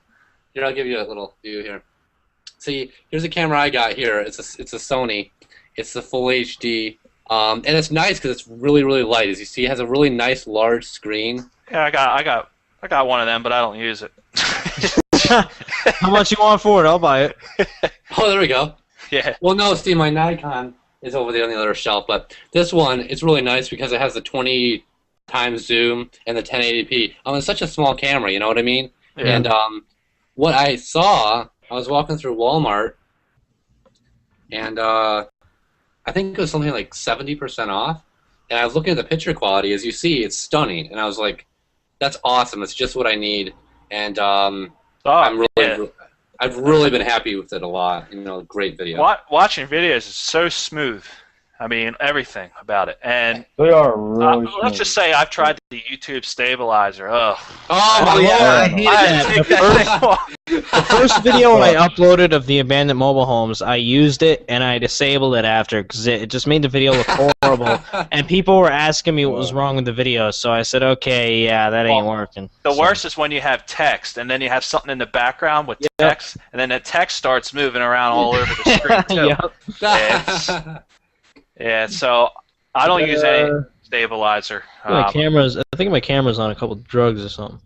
here, I'll give you a little view here. See, here's a camera I got here. It's a Sony. It's the full HD. And it's nice because it's really, really light. As you see, it has a really nice large screen. Yeah, I got one of them, but I don't use it. How much you want for it? I'll buy it. Oh, there we go. Yeah. Well, no, see, my Nikon is over there on the other shelf, but this one, it's really nice because it has the 20 times zoom and the 1080p. It's such a small camera, you know what I mean? Yeah. And what I saw, I was walking through Walmart, and I think it was something like 70% off. And I was looking at the picture quality. As you see, it's stunning. And I was like, that's awesome. It's just what I need. And I've really been happy with it a lot. Great video. Watching videos is so smooth. I mean, everything about it. And they are really smooth. Let's just say I've tried the YouTube stabilizer. Oh yeah, I hated that. The first video I uploaded of the abandoned mobile homes, I used it and I disabled it after because it just made the video look horrible. And people were asking me what was wrong with the video, so I said, okay, yeah, that ain't working. The worst is when you have text and then you have something in the background with text, and then the text starts moving around all over the screen too. Yeah, so I don't use any stabilizer. I think my camera's on a couple of drugs or something.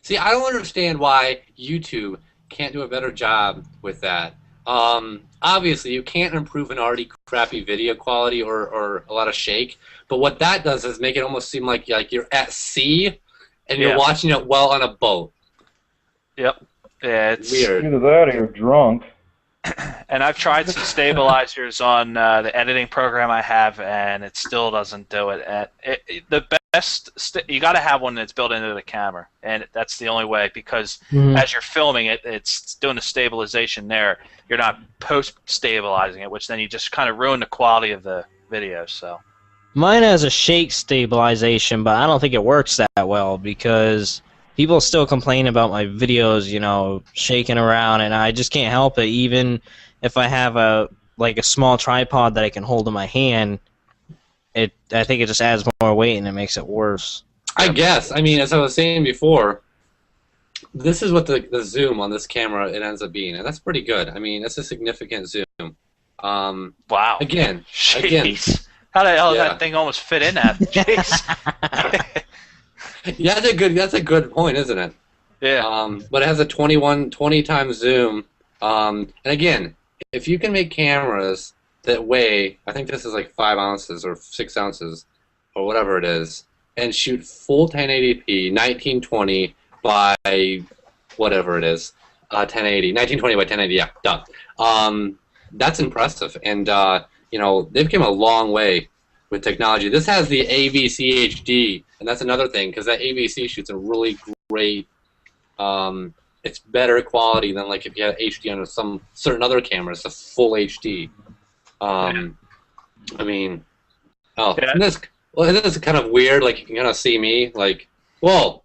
See, I don't understand why YouTube can't do a better job with that. Obviously, you can't improve an already crappy video quality or a lot of shake, but what that does is make it almost seem like you're at sea and you're watching it well on a boat. Yep. Yeah, it's weird. Either that or you're drunk. And I've tried some stabilizers on the editing program I have, and it still doesn't do it. The best, you got to have one that's built into the camera, and that's the only way, because as you're filming it, it's doing the stabilization there. You're not post-stabilizing it, which then you just kind of ruin the quality of the video. So mine has a shake stabilization, but I don't think it works that well because people still complain about my videos, shaking around, and I just can't help it. Even if I have a small tripod that I can hold in my hand, I think it just adds more weight and it makes it worse. I guess. I mean, as I was saying before, this is what the zoom on this camera it ends up being, and that's pretty good. I mean, that's a significant zoom. Wow. Again. Jeez. How the hell did Yeah. that thing almost fit in that? Jeez. Yeah, that's a good point, isn't it? Yeah. But it has a 20 times zoom. And again, if you can make cameras that weigh, I think this is like 5 ounces or 6 ounces or whatever it is, and shoot full 1080p, 1920 by whatever it is, 1080, 1920 by 1080, yeah, done. That's impressive, and you know, they've come a long way with technology. This has the AVC HD, and that's another thing, because that AVC shoots a really great. It's better quality than like if you had HD on some certain other cameras, a full HD. I mean, Yeah. and this is kind of weird. Like you can kind of see me, like, whoa,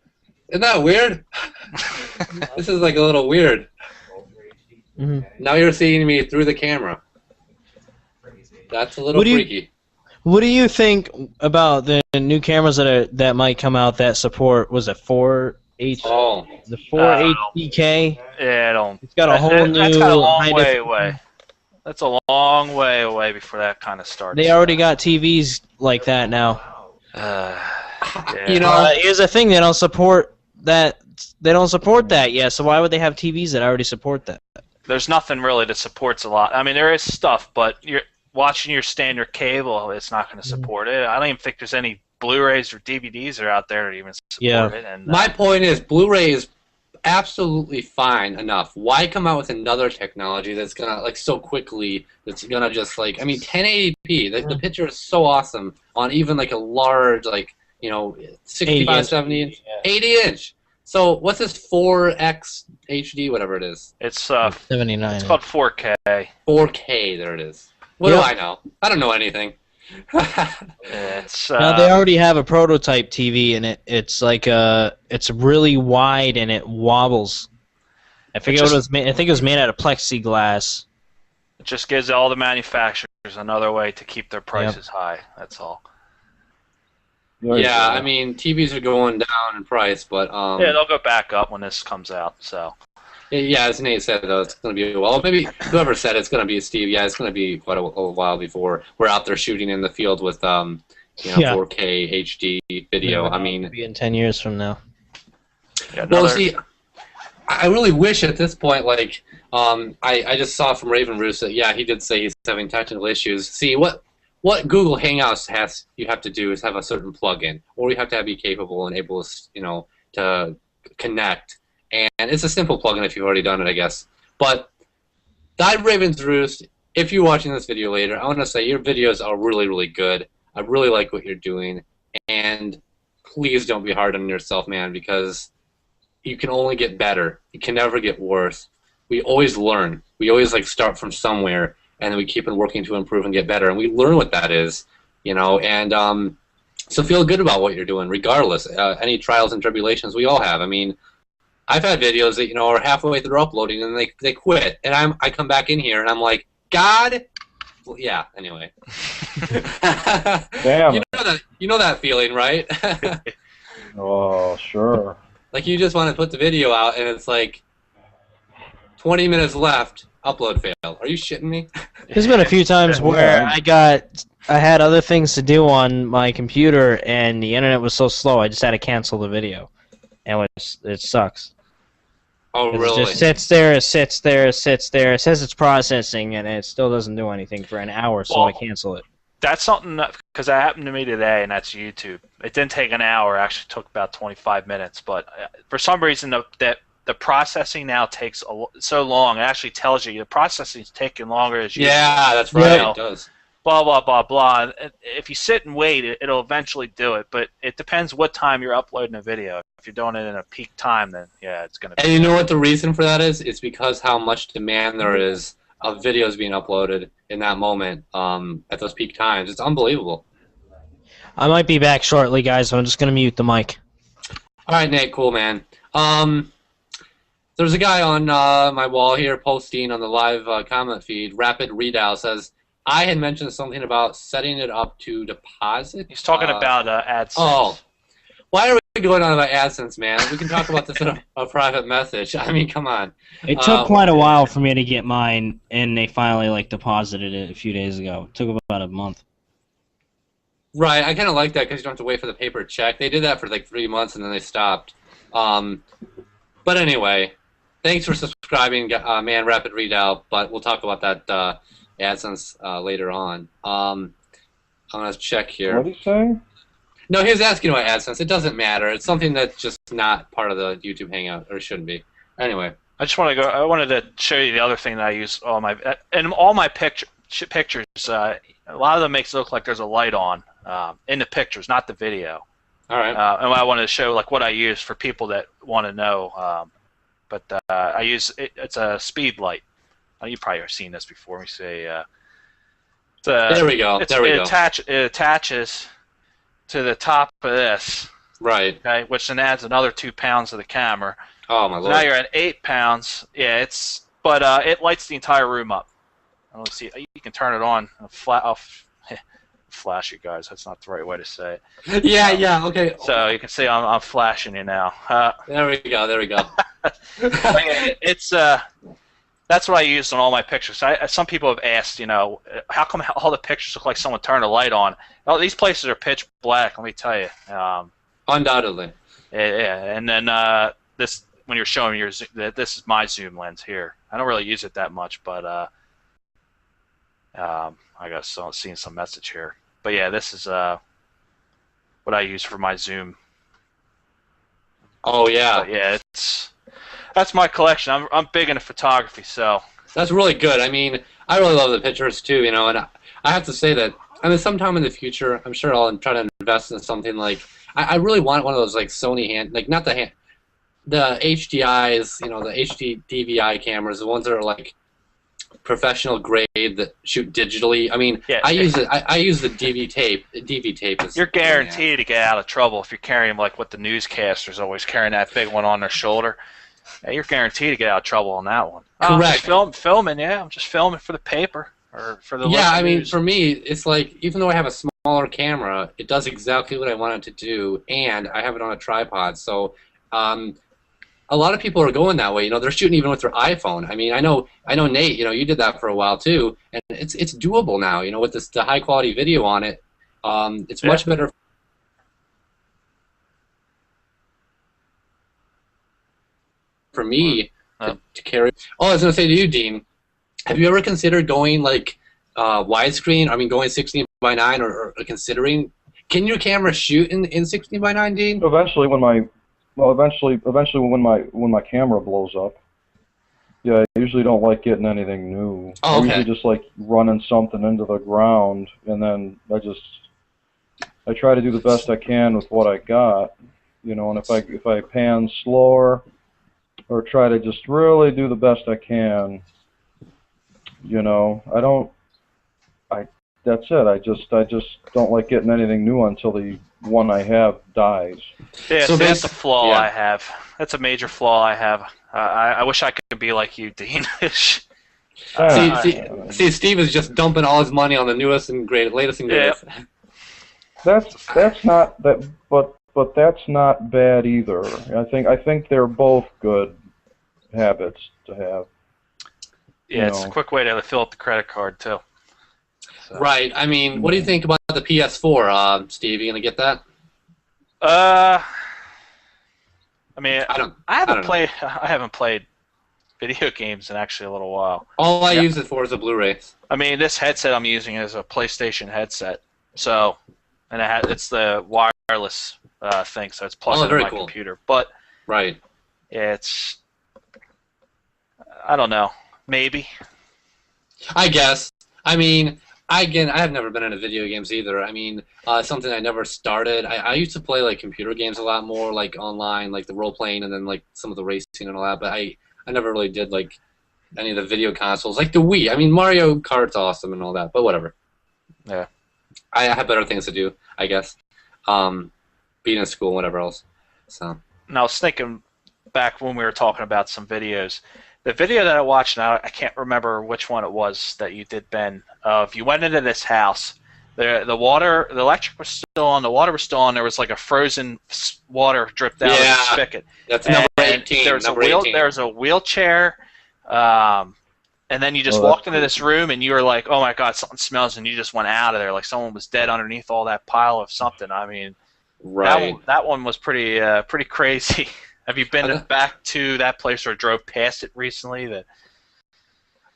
isn't that weird? This is like a little weird. Now you're seeing me through the camera. That's a little freaky. What do you think about the new cameras that might come out that support? Was it 4H? Oh, The 4HDK? Yeah, I don't. It's got a whole new. That's got a long high way def- away. That's a long way away before that kind of starts. They already got TVs like that now. Yeah. you know, Here's the thing: they don't support that. They don't support that yet. So why would they have TVs that already support that? There's nothing really that supports a lot. I mean, there is stuff, but you're watching your standard cable. It's not going to support it. I don't even think there's any Blu-rays or DVDs that are out there that even support it. And my point is, Blu-ray is absolutely fine enough. Why come out with another technology that's gonna like so quickly? That's gonna just like, I mean, 1080p. The picture is so awesome on even like a large, like, you know, 65, 70 inch, 80 inch. So what's this 4X HD, whatever it is? it's 79. it's called 4K. 4K. There it is. What do I know? I don't know anything. It's Now they already have a prototype TV, and it's like it's really wide and it wobbles. I forget what it was made. I think it was made out of plexiglass. It just gives all the manufacturers another way to keep their prices high. That's all. Yeah, I mean, TVs are going down in price, but Yeah, they'll go back up when this comes out. So. yeah, as Nate said, though, it's going to be a while. Maybe whoever said it's going to be Steve. Yeah, it's going to be quite a while before we're out there shooting in the field with 4K HD video. I mean, Maybe in 10 years from now. Yeah, well, see, I really wish at this point, like, I just saw from RavenRoost that he did say he's having technical issues. See, what Google Hangouts you have to do is have a certain plugin, or you have to be capable and able, to connect. And it's a simple plugin if you've already done it, I guess. But ThyRavensRoost, if you're watching this video later, I want to say your videos are really, really good. I really like what you're doing. And please don't be hard on yourself, man, because you can only get better. You can never get worse. We always learn. We always start from somewhere, and then we keep on working to improve and get better. And we learn what that is, And so feel good about what you're doing, regardless. Any trials and tribulations we all have. I mean, I've had videos that are halfway through uploading and they quit, and I come back in here and I'm like, God, well, yeah. Anyway, Damn. you know that feeling, right? Oh, sure. Like you just want to put the video out and it's like 20 minutes left, upload failed. Are you shitting me? There's been a few times where I had other things to do on my computer and the internet was so slow I just had to cancel the video, and it sucks. Oh, really? It just sits there, it sits there, it sits there. It says it's processing, and it still doesn't do anything for an hour, so I cancel it. That's something because that happened to me today, and that's YouTube. It didn't take an hour; it actually took about 25 minutes. But for some reason, the processing now takes so long. It actually tells you the processing is taking longer as usual. Yeah, that's right. It does. Blah blah blah blah. If you sit and wait, it'll eventually do it. But it depends what time you're uploading a video. If you're doing it in a peak time, then it's gonna. And you know what the reason for that is? It's because how much demand there is of videos being uploaded in that moment at those peak times. It's unbelievable. I might be back shortly, guys, so I'm just gonna mute the mic. All right, Nate. Cool, man. There's a guy on my wall here posting on the live comment feed. Rapid Redial says, I had mentioned something about setting it up to deposit. He's talking about AdSense. Oh, why are we going on about AdSense, man? We can talk about this in a private message. I mean, come on. It took quite a while for me to get mine, and they finally like deposited it a few days ago. It took about a month. Right, I kind of like that because you don't have to wait for the paper check. They did that for like 3 months and then they stopped. But anyway, thanks for subscribing, man. Rapid readout. But we'll talk about that AdSense later on. I'm gonna check here. What did he say? No, he was asking about AdSense. It doesn't matter. It's something that's just not part of the YouTube Hangout, or shouldn't be. Anyway. I just want to go. I wanted to show you the other thing that I use all my pictures. A lot of them makes it look like there's a light on in the pictures, not the video. All right. And I wanted to show like what I use for people that want to know. But I use it's a speed light. You probably have seen this before. Let me say. There we go. It attaches to the top of this. Right. Okay, which then adds another 2 pounds to the camera. Oh my lord. Now you're at 8 pounds. Yeah, but it lights the entire room up. I don't see. You can turn it on. I'll flash you guys. That's not the right way to say it. Yeah. Okay. So you can see I'm flashing you now. There we go. It's that's what I use on all my pictures. Some people have asked, how come all the pictures look like someone turned a light on? Well, these places are pitch black. Let me tell you. Undoubtedly. Yeah, and then this when you're showing this is my zoom lens here. I don't really use it that much, but I guess I'm seeing some message here. But yeah, this is what I use for my zoom. Oh yeah. But yeah, that's my collection. I'm big into photography, so that's really good. I mean, I really love the pictures too, and I have to say that. I mean, sometime in the future, I'm sure I'll try to invest in something like. I really want one of those like Sony not the HDIs, the HD DVI cameras, the ones that are like professional grade that shoot digitally. I mean, yeah, I use the DV tape. DV tape is. You're guaranteed to get out of trouble if you're carrying like what the newscasters always carrying, that big one on their shoulder. Yeah, you're guaranteed to get out of trouble on that one. Correct. I'm just filming. Yeah, I'm just filming for the paper or for the. Yeah, I mean, news. for me, it's like even though I have a smaller camera, it does exactly what I want it to do, and I have it on a tripod. So, a lot of people are going that way. They're shooting even with their iPhone. I mean, I know, Nate. You did that for a while too, and it's doable now. With the high quality video on it, it's much better. For me to carry. Oh, I was gonna say to you, Dean, have you ever considered going like widescreen? I mean, going 16:9 or considering? Can your camera shoot in 16:9, Dean? Eventually, when my camera blows up. Yeah, I usually don't like getting anything new. Oh, okay. I usually just like running something into the ground, and then I try to do the best I can with what I got. And if I pan slower. Or try to just really do the best I can. That's it. I just don't like getting anything new until the one I have dies. Yeah, so that's a flaw I have. That's a major flaw I have. I wish I could be like you, Dean. See, Steve is just dumping all his money on the newest and latest and greatest. Yeah. That's not that, but that's not bad either. I think they're both good habits to have. Yeah, it's a quick way to fill up the credit card too. So. Right. I mean, what do you think about the PS4, Steve? You gonna get that? I mean, I haven't played video games in actually a little while. All I use it for is a Blu-ray. I mean, this headset I'm using is a PlayStation headset, so and it's the wireless thing, so it's plugged into my computer. But right, yeah, I don't know, maybe. I guess. I mean, I have never been into video games either. I mean, something I never started. I used to play like computer games a lot more, like online, like the role playing, and then like some of the racing and all that. But I never really did like any of the video consoles, like the Wii. I mean, Mario Kart's awesome and all that, but whatever. Yeah. I have better things to do, I guess. Being in school, whatever else. So. Now I was thinking, back when we were talking about some videos. The video that I watched, now I can't remember which one it was that you did, Ben. Of you went into this house, the electric was still on, the water was still on. There was like a frozen water dripped out of the spigot. That's number 18. There's a wheelchair, and then you just walked into this room, and you were like, "Oh my God, something smells!" And you just went out of there like someone was dead underneath all that pile of something. I mean, that one was pretty crazy. Have you been back to that place or drove past it recently?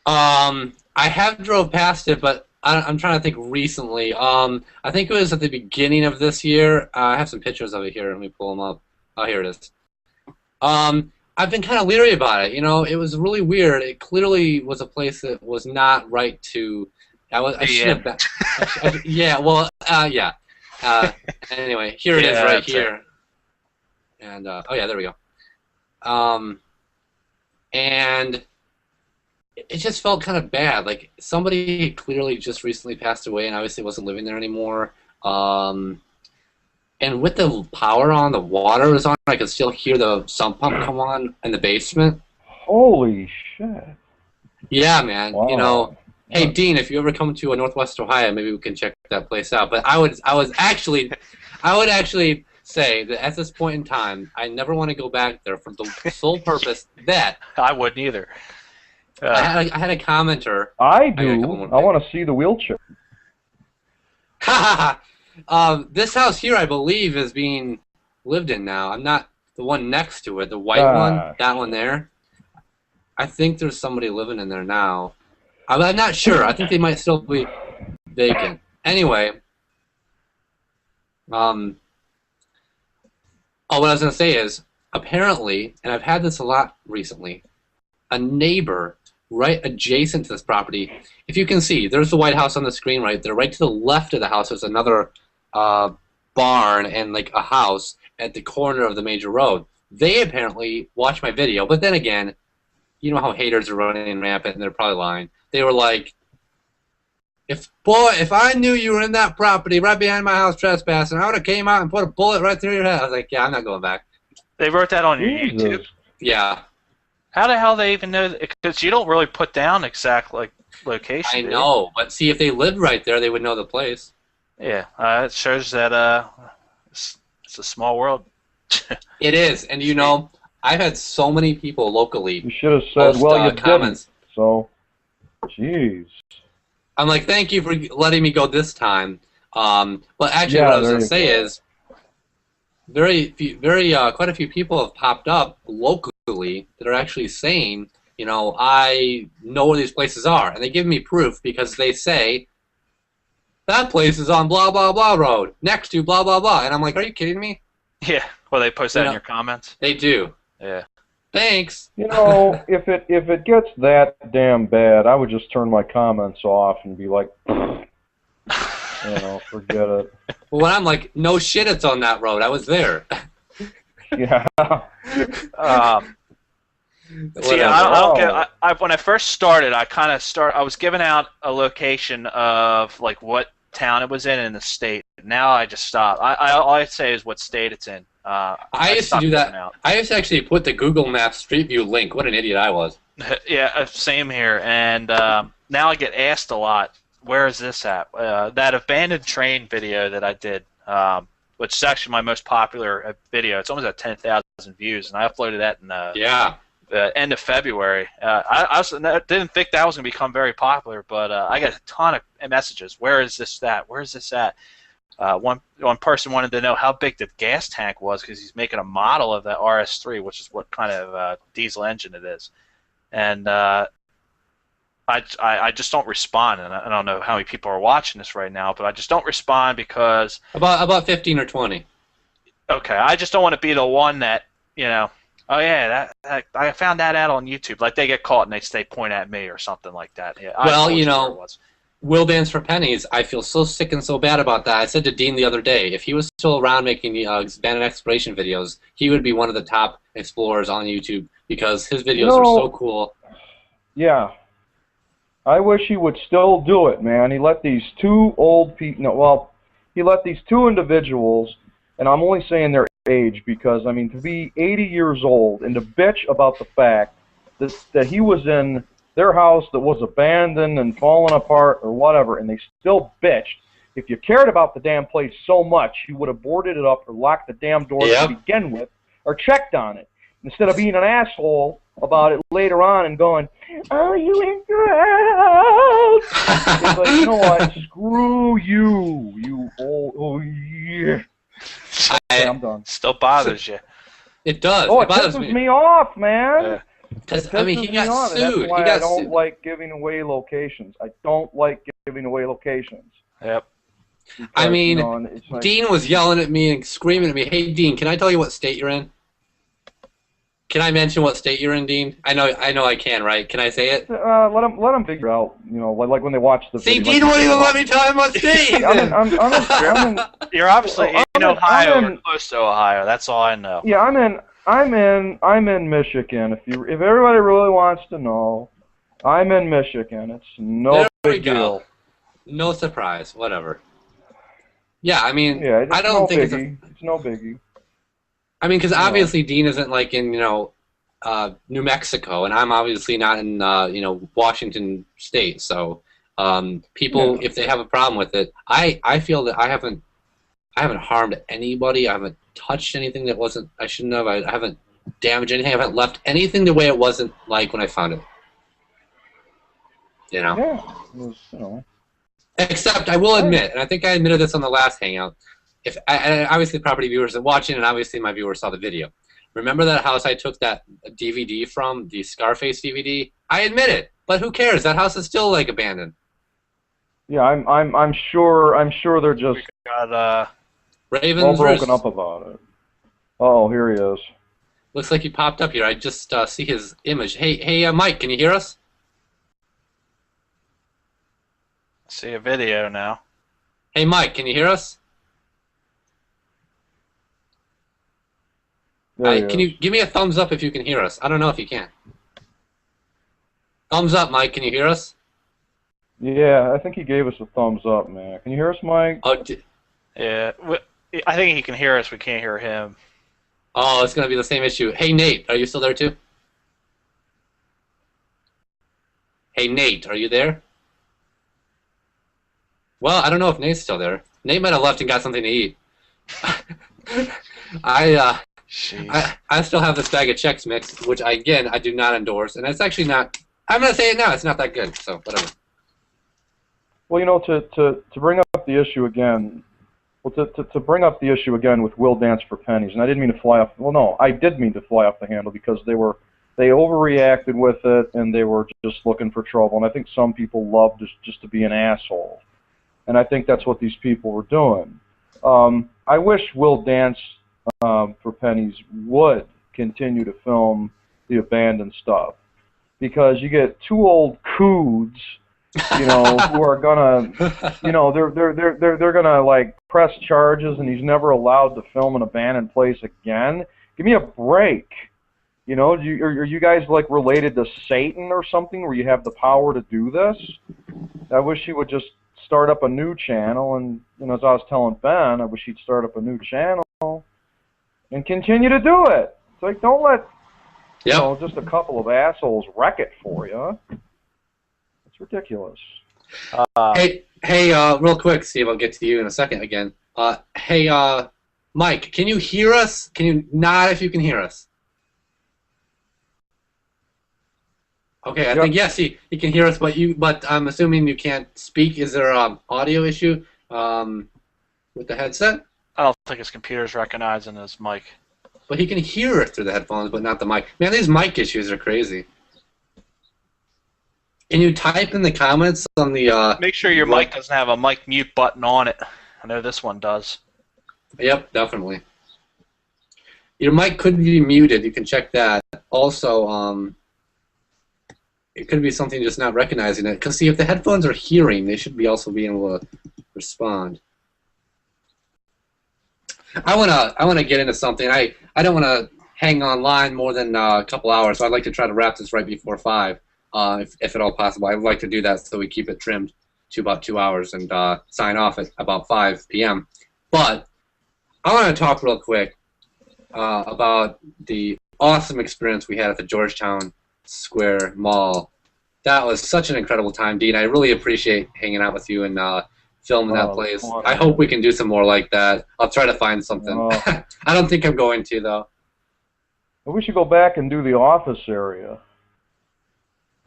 I have drove past it, but I'm trying to think recently. I think it was at the beginning of this year. I have some pictures of it here. Let me pull them up. Oh, here it is. I've been kind of leery about it. You know, it was really weird. It clearly was a place that was not right to. I should have. Yeah. Well. Yeah. Anyway, here it is right here. And oh yeah, there we go. And it just felt kind of bad. Like somebody clearly just recently passed away, and obviously wasn't living there anymore. And with the power on, the water was on. I could still hear the sump pump come on in the basement. Holy shit! Yeah, man. Wow. You know, hey Dean, if you ever come to Northwest Ohio, maybe we can check that place out. But I would actually say that at this point in time, I never want to go back there for the sole purpose that I wouldn't either. I had a commenter. I do. I want to see the wheelchair. This house here, I believe, is being lived in now. I'm not the one next to it, the white one, that one there. I think there's somebody living in there now. I'm not sure. I think they might still be vacant. Anyway, what I was going to say is, apparently, and I've had this a lot recently, a neighbor right adjacent to this property, if you can see, there's the White House on the screen right there. Right to the left of the house, there's another barn and like a house at the corner of the major road. They apparently watched my video, but then again, you know how haters are running rampant, and they're probably lying. They were like, if I knew you were in that property right behind my house trespassing, I would have came out and put a bullet right through your head. I was like, yeah, I'm not going back. They wrote that on your YouTube? Yeah. How the hell they even know? Because you don't really put down exact location. I know, but see, if they lived right there, they would know the place. Yeah, it shows that it's a small world. It is, and you know, I've had so many people locally. You should have said, "Well, you comments. didn't." So, jeez. I'm like, thank you for letting me go this time. But actually, what I was going to say is, quite a few people have popped up locally that are actually saying, you know, I know where these places are, and they give me proof because they say that place is on blah blah blah road next to blah blah blah, and I'm like, are you kidding me? Yeah. Well, they post that in your comments. They do. Yeah. Thanks. You know, if it gets that damn bad, I would just turn my comments off and be like, you know, forget it. Well, when I'm like, no shit, it's on that road. I was there. Yeah. See, I don't get. When I first started, I was giving out a location of like what town it was in the state. Now I just stopped. All I say is what state it's in. I used to do that. I used to actually put the Google Maps Street View link. What an idiot I was. Yeah, same here. And now I get asked a lot, where is this at? That abandoned train video that I did, which is actually my most popular video. It's almost at 10,000 views, and I uploaded that in the end of February. I didn't think that was going to become very popular, but I got a ton of messages. Where is this at? Where is this at? One person wanted to know how big the gas tank was because he's making a model of the RS3, which is what kind of diesel engine it is. And I just don't respond, and I don't know how many people are watching this right now, but I just don't respond because about 15 or 20. Okay, I just don't want to be the one that, you know, oh yeah, that I found that out on YouTube. Like they get caught and they point at me or something like that. Yeah. Well, you know, Will Dance for Pennies, I feel so sick and so bad about that. I said to Dean the other day, if he was still around making the abandoned exploration videos, he would be one of the top explorers on YouTube because his videos are so cool. Yeah. I wish he would still do it, man. He let these two old people, he let these two individuals, and I'm only saying they're age, because I mean, to be 80 years old and to bitch about the fact that he was in their house that was abandoned and falling apart or whatever, and they still bitched. If you cared about the damn place so much, you would have boarded it up or locked the damn doors to begin with, or checked on it, instead of being an asshole about it later on and going, "Oh, you in gross." It's like, you know what? Screw you, you old. Oh yeah. Okay, I'm done. Still bothers you. It does. Oh, it bothers pisses me off, man. Yeah. Because I mean, he got sued. That's why He got I don't sued. like giving away locations. I don't like giving away locations. Yep. Because, I mean, you know, it's like, Dean was yelling at me and screaming at me, "Hey, Dean, can I tell you what state you're in? Can I mention what state you're in, Dean? I know I can, right? Can I say it?" let them figure out. You know, like when they watch the. See, video, Dean won't even let me tell him what state. I'm in, You're obviously in Ohio or close to Ohio. That's all I know. yeah, I'm in Michigan. If everybody really wants to know, I'm in Michigan. It's no big deal. No surprise. Whatever. Yeah, I mean, Yeah, it's I don't think it's no biggie. I mean, because obviously Dean isn't like in New Mexico, and I'm obviously not in Washington State. So people, if they have a problem with it, I feel that I haven't harmed anybody. I haven't touched anything that wasn't I shouldn't have. I haven't damaged anything. I haven't left anything the way it wasn't like when I found it. You know. Yeah, it was, you know. Except I will admit, and I think I admitted this on the last Hangout. If obviously property viewers are watching, and obviously my viewers saw the video. Remember that house I took that DVD from, the Scarface DVD? I admit it, but who cares? That house is still like abandoned. Yeah, I'm sure they're just We got Ravens all broken Roost. up about it. Oh, here he is. Looks like he popped up here. I just see his image. Hey, Mike, can you hear us? see a video now. Hey, Mike, can you hear us? Can you give me a thumbs up if you can hear us? I don't know if you can. Thumbs up, Mike. Can you hear us? Yeah, I think he gave us a thumbs up, man. Can you hear us, Mike? Oh, Yeah, I think he can hear us. We can't hear him. oh, it's going to be the same issue. Hey, Nate, are you still there too? Hey, Nate, are you there? Well, I don't know if Nate's still there. Nate might have left and got something to eat. I still have this bag of Chex Mix, which I do not endorse, and it's actually not. I'm gonna say it now. It's not that good. So whatever. Well, you know, to bring up the issue again. Well, to bring up the issue again with Will Dance for Pennies, and I didn't mean to fly off. Well, no, I did mean to fly off the handle because they overreacted with it, and they were just looking for trouble. And I think some people love just to be an asshole, and I think that's what these people were doing. I wish Will Dance for Pennies would continue to film the abandoned stuff, because you get two old coods, you know, who are gonna, you know, they're gonna like press charges, and he's never allowed to film an abandoned place again. Give me a break. You know, are you guys like related to Satan or something, where you have the power to do this? I wish he would just start up a new channel, and you know, as I was telling Ben, I wish he'd start up a new channel and continue to do it. It's like, don't let you know, just a couple of assholes wreck it for you. It's ridiculous. Hey, real quick, Steve, I'll get to you in a second again. Hey, Mike, can you hear us? Can you nod if you can hear us? Okay, I think yes, he can hear us, but I'm assuming you can't speak. Is there an audio issue with the headset? I don't think his computer's recognizing his mic. But he can hear it through the headphones, but not the mic. Man, these mic issues are crazy. Can you type in the comments on the... Make sure your mic doesn't have a mic mute button on it. I know this one does. Yep, definitely. Your mic could be muted. You can check that. Also, it could be something just not recognizing it. Because, see, if the headphones are hearing, they should be also being able to respond. I wanna get into something. I don't want to hang online more than a couple hours, so I'd like to try to wrap this right before 5, if at all possible. I'd like to do that so we keep it trimmed to about 2 hours and sign off at about 5 p.m. But I want to talk real quick about the awesome experience we had at the Georgetown Square Mall. That was such an incredible time, Dean. I really appreciate hanging out with you and filming that place. I hope we can do some more like that. I'll try to find something. I don't think I'm going to, though. Well, we should go back and do the office area.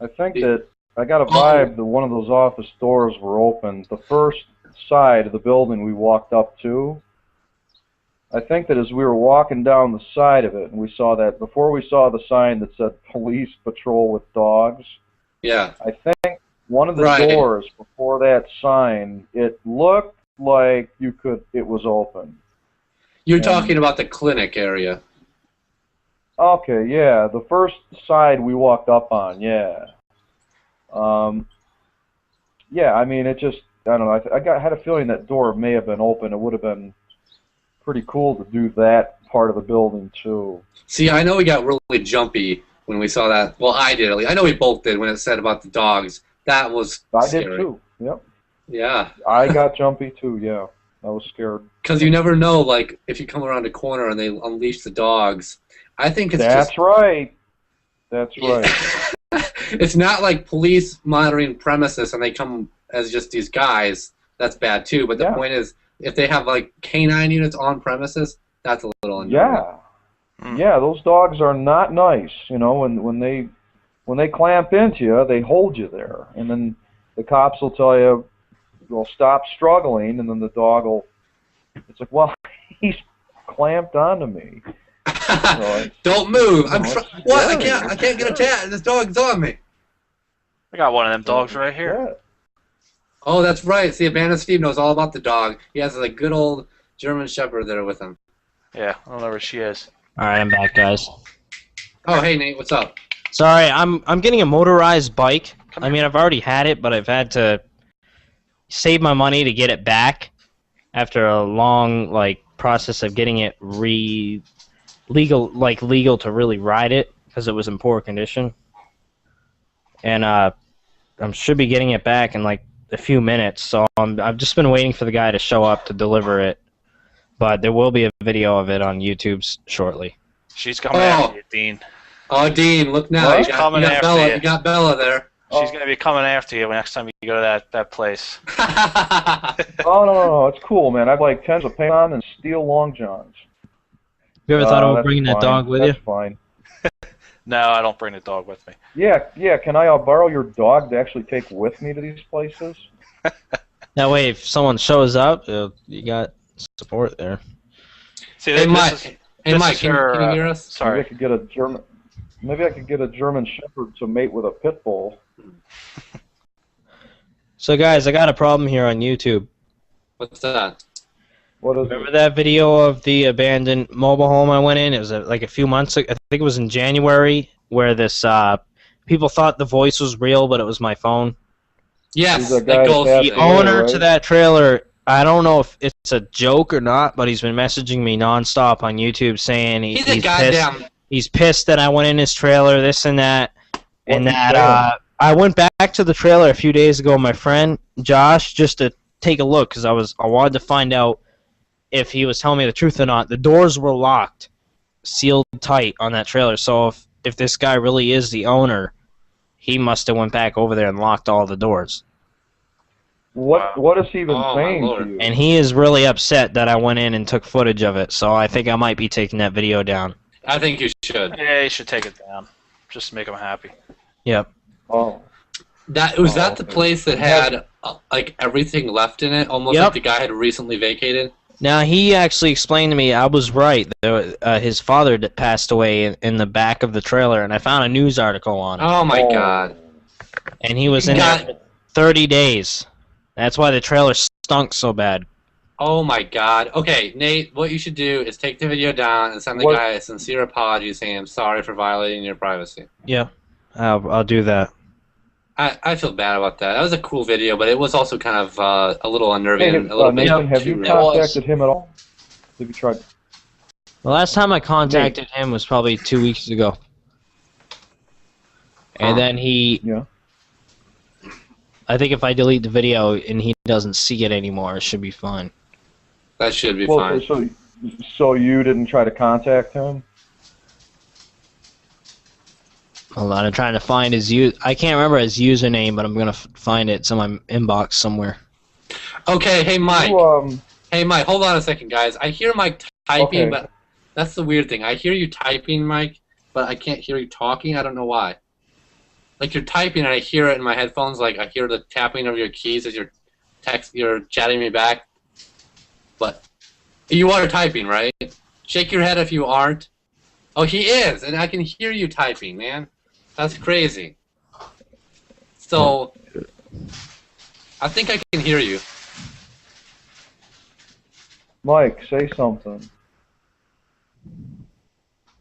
I think that I got a vibe that one of those office doors were open. The first side of the building we walked up to, I think that as we were walking down the side of it, and we saw that, before we saw the sign that said police patrol with dogs, yeah, I think one of the doors before that sign, it looked like it was open. You're talking about the clinic area. Okay, yeah, the first side we walked up on, yeah. Yeah, I mean, it just, I don't know, I had a feeling that door may have been open. It would have been pretty cool to do that part of the building, too. See, I know we got really jumpy when we saw that. Well, I did, at least. I know we both did when it said about the dogs. That was scary. I did, too, yep. Yeah. I got jumpy, too, yeah. I was scared. Because you never know, like, if you come around a corner and they unleash the dogs. I think it's That's right. That's right. It's not like police monitoring premises and they come as just these guys. That's bad too. But the point is, if they have like canine units on premises, that's a little annoying. Yeah. Yeah, those dogs are not nice. You know, when they clamp into you, they hold you there, and then the cops will tell you, "Well, stop struggling," and then the dog will. It's like, well, he's clamped onto me. So don't move. What? I can't get a chat. This dog's on me. I got one of them dogs right here. Yeah. Oh, that's right. See, Abandoned Steve knows all about the dog. He has a good old German Shepherd there with him. Yeah, I don't know where she is. All right, I'm back, guys. Oh, hey, Nate, what's up? Sorry, I'm getting a motorized bike. I mean, I've already had it, but I've had to save my money to get it back after a long process of getting it legal to really ride it because it was in poor condition. And I should be getting it back in like a few minutes. So I've just been waiting for the guy to show up to deliver it. But there will be a video of it on YouTube shortly. She's coming after you, Dean. Oh, Dean, look now. You got Bella there. She's going to be coming after you next time you go to that place. Oh, no, it's cool, man. I've like tens of paint on and steel long johns. You ever thought about bringing that dog with you? That's fine. No, I don't bring the dog with me. Yeah. Can I borrow your dog to actually take with me to these places? That way, if someone shows up, you got support there. See, hey, Mike, can you hear us? Sorry. Maybe I could get a German Shepherd to mate with a pit bull. So, guys, I got a problem here on YouTube. What's that? Remember that video of the abandoned mobile home I went in? It was like a few months ago. I think it was in January, where this people thought the voice was real, but it was my phone. Yes, the owner to that trailer. I don't know if it's a joke or not, but he's been messaging me nonstop on YouTube saying he's pissed that I went in his trailer, this and that, and that I went back to the trailer a few days ago with my friend Josh just to take a look because I wanted to find out if he was telling me the truth or not. The doors were locked, sealed tight on that trailer. So if this guy really is the owner, he must have went back over there and locked all the doors. What is he even saying to you? And he is really upset that I went in and took footage of it. So I think I might be taking that video down. I think you should. Yeah, you should take it down. Just to make him happy. Yep. Oh. That the place that had like everything left in it, almost like the guy had recently vacated. Now, he actually explained to me I was right. His father passed away in the back of the trailer, and I found a news article on it. Oh, my God. And he was in there for 30 days. That's why the trailer stunk so bad. Oh, my God. Okay, Nate, what you should do is take the video down and send the guy a sincere apology saying, I'm sorry for violating your privacy. Yeah, I'll do that. I feel bad about that. That was a cool video, but it was also kind of a little unnerving. And a little Nathan, have you contacted him at all? Have you tried? The last time I contacted him was probably 2 weeks ago. And then I think if I delete the video and he doesn't see it anymore, it should be fine. That should be fine. So So you didn't try to contact him? Hold on, I'm trying to find his I can't remember his username, but I'm gonna find it. It's in my inbox somewhere. Okay, hey Mike. You, Hey Mike, hold on a second, guys. I hear Mike typing, Okay. but that's the weird thing. I hear you typing, Mike, but I can't hear you talking. I don't know why. Like you're typing, and I hear it in my headphones. Like I hear the tapping of your keys as you're chatting me back. But you are typing, right? Shake your head if you aren't. Oh, he is, and I can hear you typing, man. That's crazy. So, I think I can hear you. Mike, say something.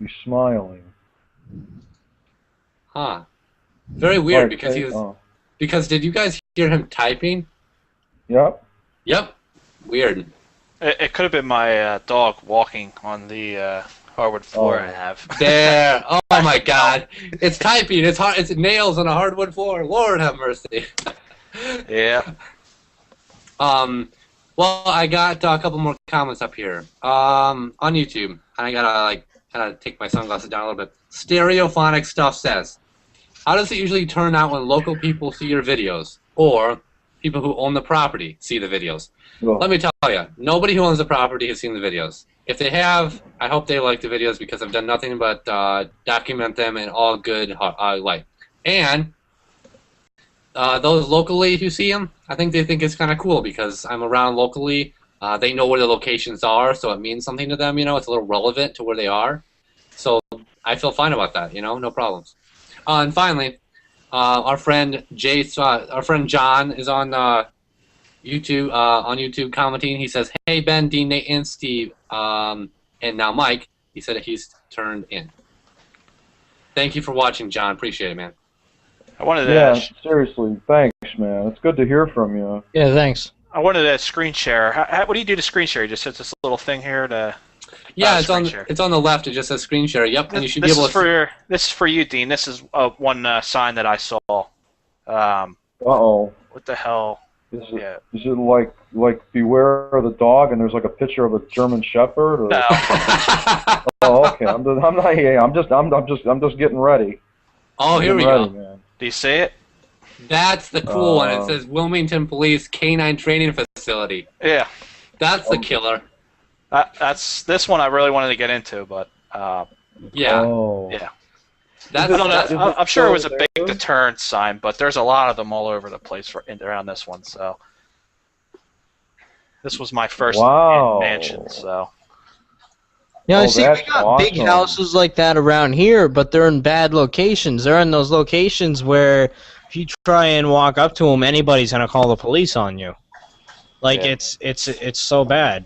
You're smiling. Huh. Very weird Mike, because say- he was. oh. Because did you guys hear him typing? Yep. Yep. Weird. It could have been my dog walking on the hardwood floor I have. There. Oh my God. It's typing. It's hard. It's nails on a hardwood floor. Lord have mercy. Yeah. Well, I got a couple more comments up here. On YouTube, and I gotta kind of take my sunglasses down a little bit. Stereophonic Stuff says, "How does it usually turn out when local people see your videos, or people who own the property see the videos?" Well, Let me tell you, nobody who owns the property has seen the videos. If they have, I hope they like the videos because I've done nothing but document them in all good light. And those locally who see them, I think they think it's kind of cool because I'm around locally. They know where the locations are, so it means something to them. You know, it's a little relevant to where they are. So I feel fine about that. You know, no problems. And finally, our friend John is on YouTube commenting. He says, "Hey Ben, Dean, Nathan, Steve, and now Mike." He said he's turned in. Thank you for watching, John. Appreciate it, man. I wanted to. yeah, seriously, thanks, man. It's good to hear from you. Yeah, thanks. I wanted to screen share. What do you do to screen share? You just hit this little thing here to. Yeah, screen share. it's on the left. It just says screen share. Yep, and you should be This able is to. this is for you, Dean. This is one sign that I saw. Uh-oh. What the hell? Is it, Yeah. is it like Beware of the Dog and there's like a picture of a German Shepherd? Or? No. Oh, okay. I'm just getting ready. Oh, here we Getting go. ready, man. Do you see it? That's the cool one. It says Wilmington Police Canine Training Facility. Yeah. That's the killer. That's this one I really wanted to get into, but Yeah. Oh. yeah. That's I don't know. Is it I'm sure it was a still big there? deterrent sign, but there's a lot of them all over the place around this one. So this was my first Wow. mansion. So Yeah, Oh, see, we that's got big awesome. houses like that around here, but they're in bad locations. They're in those locations where if you try and walk up to them, anybody's gonna call the police on you. Like Yeah. it's so bad.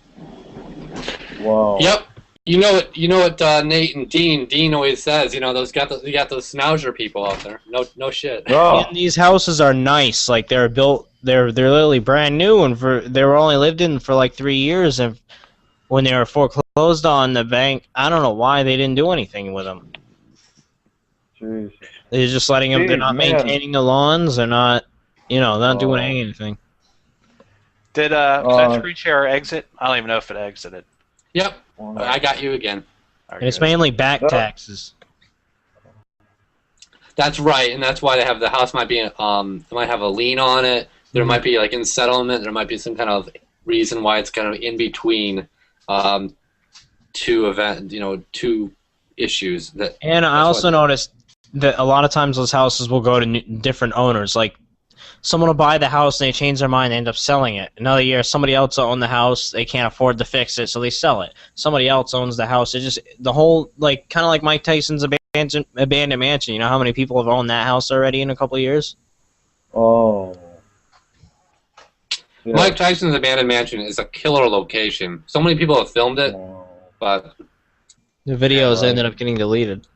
Wow. Yep. You know what Nate and Dean always says. You know you got those snouser people out there. No shit. Oh. And these houses are nice. Like they're built, they're literally brand new, and they were only lived in for like 3 years. And when they were foreclosed on, the bank, I don't know why they didn't do anything with them. Jeez. They're just letting them. They're Jeez, not man. maintaining the lawns. They're not, not doing Oh. anything. did that screen share exit? I don't even know if it exited. Yep. Wow. I got you again. All And it's right. mainly back Oh. taxes. That's right, and that's why they have the house might be it might have a lien on it. There might be like in settlement. There might be some kind of reason why it's kind of in between two issues. And I That's also what- noticed that a lot of times those houses will go to different owners. Like, someone will buy the house and they change their mind, they end up selling it. Another year, somebody else will own the house, they can't afford to fix it, so they sell it. Somebody else owns the house. It just, the whole, like, kind of like Mike Tyson's abandoned mansion. You know how many people have owned that house already in a couple of years? Oh. Yeah. Mike Tyson's abandoned mansion is a killer location. So many people have filmed it, Wow. but The videos right. ended up getting deleted.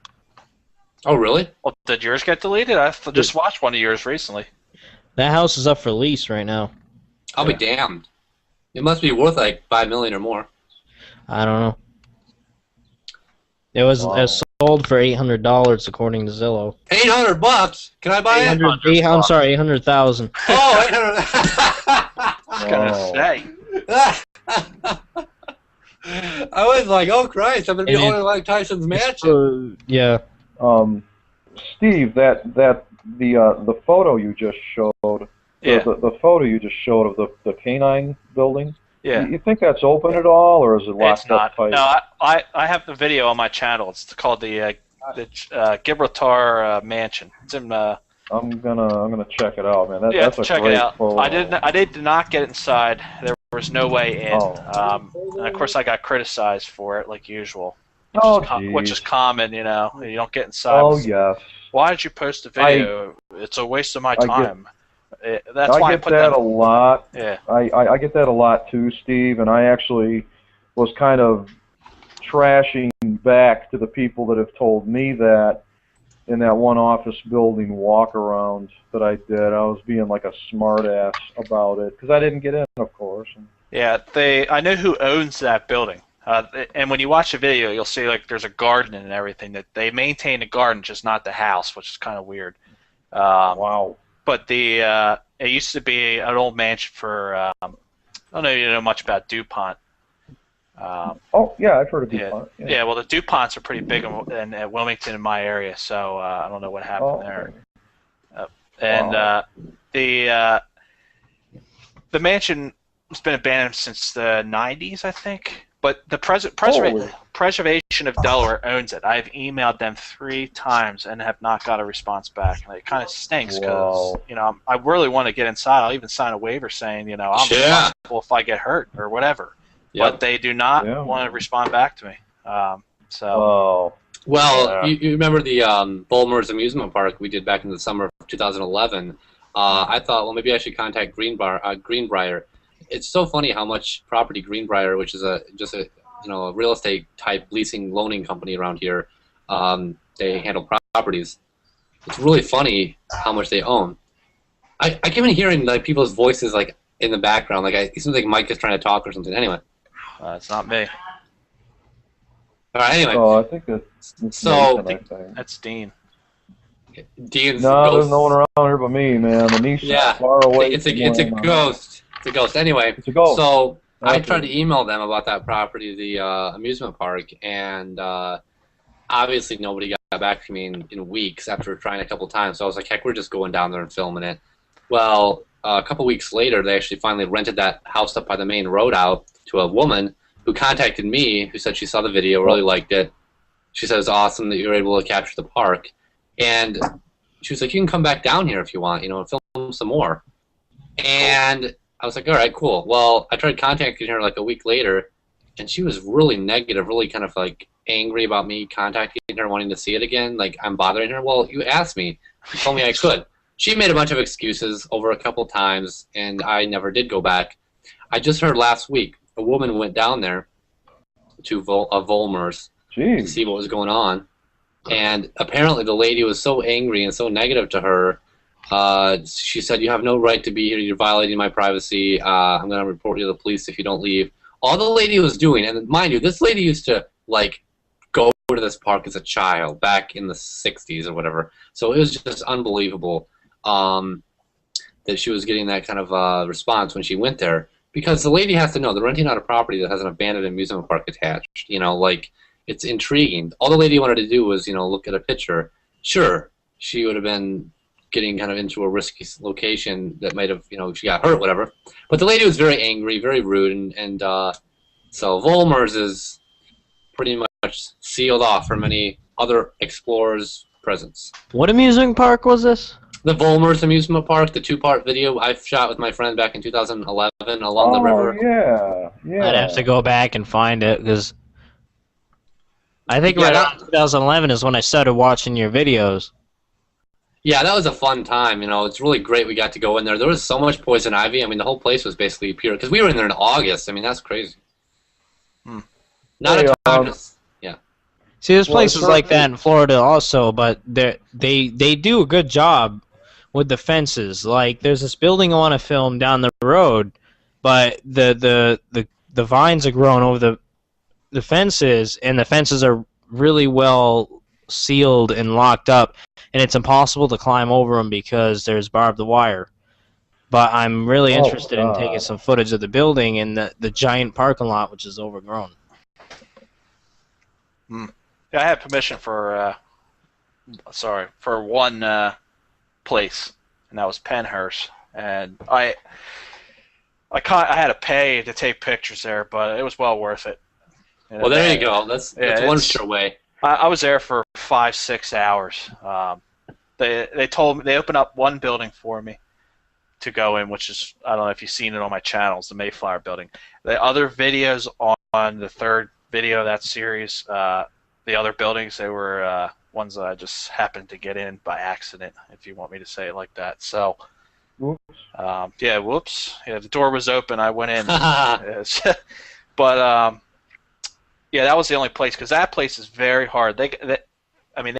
oh really? Well, did yours get deleted? I just watched one of yours recently. That house is up for lease right now. I'll be damned. It must be worth like $5 million or more. I don't know. It was sold for $800 according to Zillow. $800? Can I buy it? 800, I'm sorry, 800,000. Oh, $800. I was gonna Wow. say. I was like, oh Christ, I'm gonna be owning Mike Tyson's mansion. Yeah. Steve, the photo you just showed, the photo you just showed of the canine building. Yeah. You think that's open at all, or is it locked up tight? No, I have the video on my channel. It's called the Gibraltar Mansion. It's in. I'm gonna check it out, man. That's a check great it out. photo. I did not get inside. There was no way in. And of course, I got criticized for it, like usual. Which is common, you know. You don't get inside. Oh yes. Why did you post a video? It's a waste of my time. That's why I get put that a lot. Yeah. I get that a lot too, Steve, and I actually was kind of trashing back to the people that have told me that in that one office building walk around that I did. I was being like a smart ass about it because I didn't get in, of course. Yeah, I know who owns that building. And when you watch the video, you'll see like there's a garden and everything. That they maintain the garden, just not the house, which is kind of weird. Wow. But it used to be an old mansion for I don't know if you know much about DuPont. Oh yeah, I've heard of DuPont. Yeah, well the DuPonts are pretty big in Wilmington in my area, so I don't know what happened there. And the mansion has been abandoned since the 90s, I think. But the Preservation of Delaware owns it. I've emailed them 3 times and have not got a response back. And it kind of stinks because, you know, I really want to get inside. I'll even sign a waiver saying, you know, I'm responsible if I get hurt or whatever. Yep. But they do not want to respond back to me. Well, you remember the Bulmer's amusement park we did back in the summer of 2011? I thought, well, maybe I should contact Greenbrier. It's so funny how much property Greenbrier, which is just a real estate type leasing loaning company around here, they handle properties. It's really funny how much they own. I keep on hearing like people's voices like in the background, like it seems like Mike is trying to talk or something. Anyway, it's not me. All right. Anyway. Oh, I think that's that's Dean. Dean's no, there's no one around here but me, man. The niche is far away. It's a ghost. It's a ghost. Anyway, it's a ghost. So I tried to email them about that property, the amusement park, and obviously nobody got back to me in weeks after trying a couple times. So I was like, heck, we're just going down there and filming it. Well, a couple weeks later, they actually finally rented that house up by the main road out to a woman who contacted me, who said she saw the video, really liked it. She said it's awesome that you were able to capture the park. And she was like, you can come back down here if you want, film some more. And I was like, all right, cool. Well, I tried contacting her like a week later, and she was really negative, really kind of like angry about me contacting her, wanting to see it again. Like, I'm bothering her. Well, you asked me. You told me I could. She made a bunch of excuses over a couple times, and I never did go back. I just heard last week a woman went down there to Volmer's to see what was going on. And apparently the lady was so angry and so negative to her. She said, you have no right to be here. You're violating my privacy. I'm going to report you to the police if you don't leave. All the lady was doing, and mind you, this lady used to, like, go to this park as a child back in the 60s or whatever. So it was just unbelievable that she was getting that kind of response when she went there. Because the lady has to know, they're renting out a property that has an abandoned amusement park attached. Like, it's intriguing. All the lady wanted to do was, look at a picture. Sure, she would have been getting kind of into a risky location that might have, she got hurt, whatever. But the lady was very angry, very rude, and so Volmer's is pretty much sealed off from any other explorers' presence. What amusement park was this? The Volmer's amusement park, the 2-part video I shot with my friend back in 2011 along the river. Yeah. I'd have to go back and find it, because I think right around 2011 is when I started watching your videos. Yeah, that was a fun time. It's really great we got to go in there. There was so much poison ivy. I mean, the whole place was basically pure. Because we were in there in August. I mean, that's crazy. Not a time yeah. See, there's places like that in Florida also, but they do a good job with the fences. Like, there's this building I want to film down the road, but the vines are growing over the fences, and the fences are really well sealed and locked up, and it's impossible to climb over them because there's barbed wire. But I'm really interested in taking some footage of the building and the giant parking lot, which is overgrown. Yeah, I had permission for one place, and that was Penhurst, and I had to pay to take pictures there, but it was well worth it. Well, there you go. That's one sure way. I was there for 5-6 hours. They told me they opened up one building for me to go in, which is, I don't know if you've seen it on my channels, the Mayflower building. The other videos on the third video of that series, the other buildings, they were ones that I just happened to get in by accident, if you want me to say it like that. So, Whoops. whoops. Yeah, the door was open. I went in. But yeah, that was the only place, because that place is very hard. They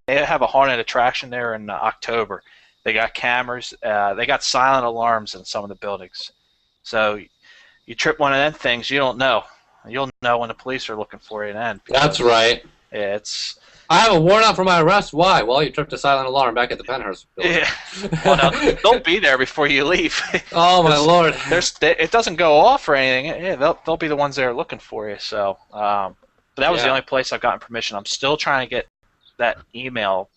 have a haunted attraction there in October. They got cameras. They got silent alarms in some of the buildings. So you trip one of them things, you don't know. You'll know when the police are looking for you then. That's right. Yeah, it's. I have a warrant out for my arrest. Why? Well, you tripped a silent alarm back at the Penhurst building. Yeah. Well, no, they'll be there before you leave. Oh my lord. It doesn't go off or anything. Yeah, they'll be the ones there looking for you. So, but that was the only place I've gotten permission. I'm still trying to get that email.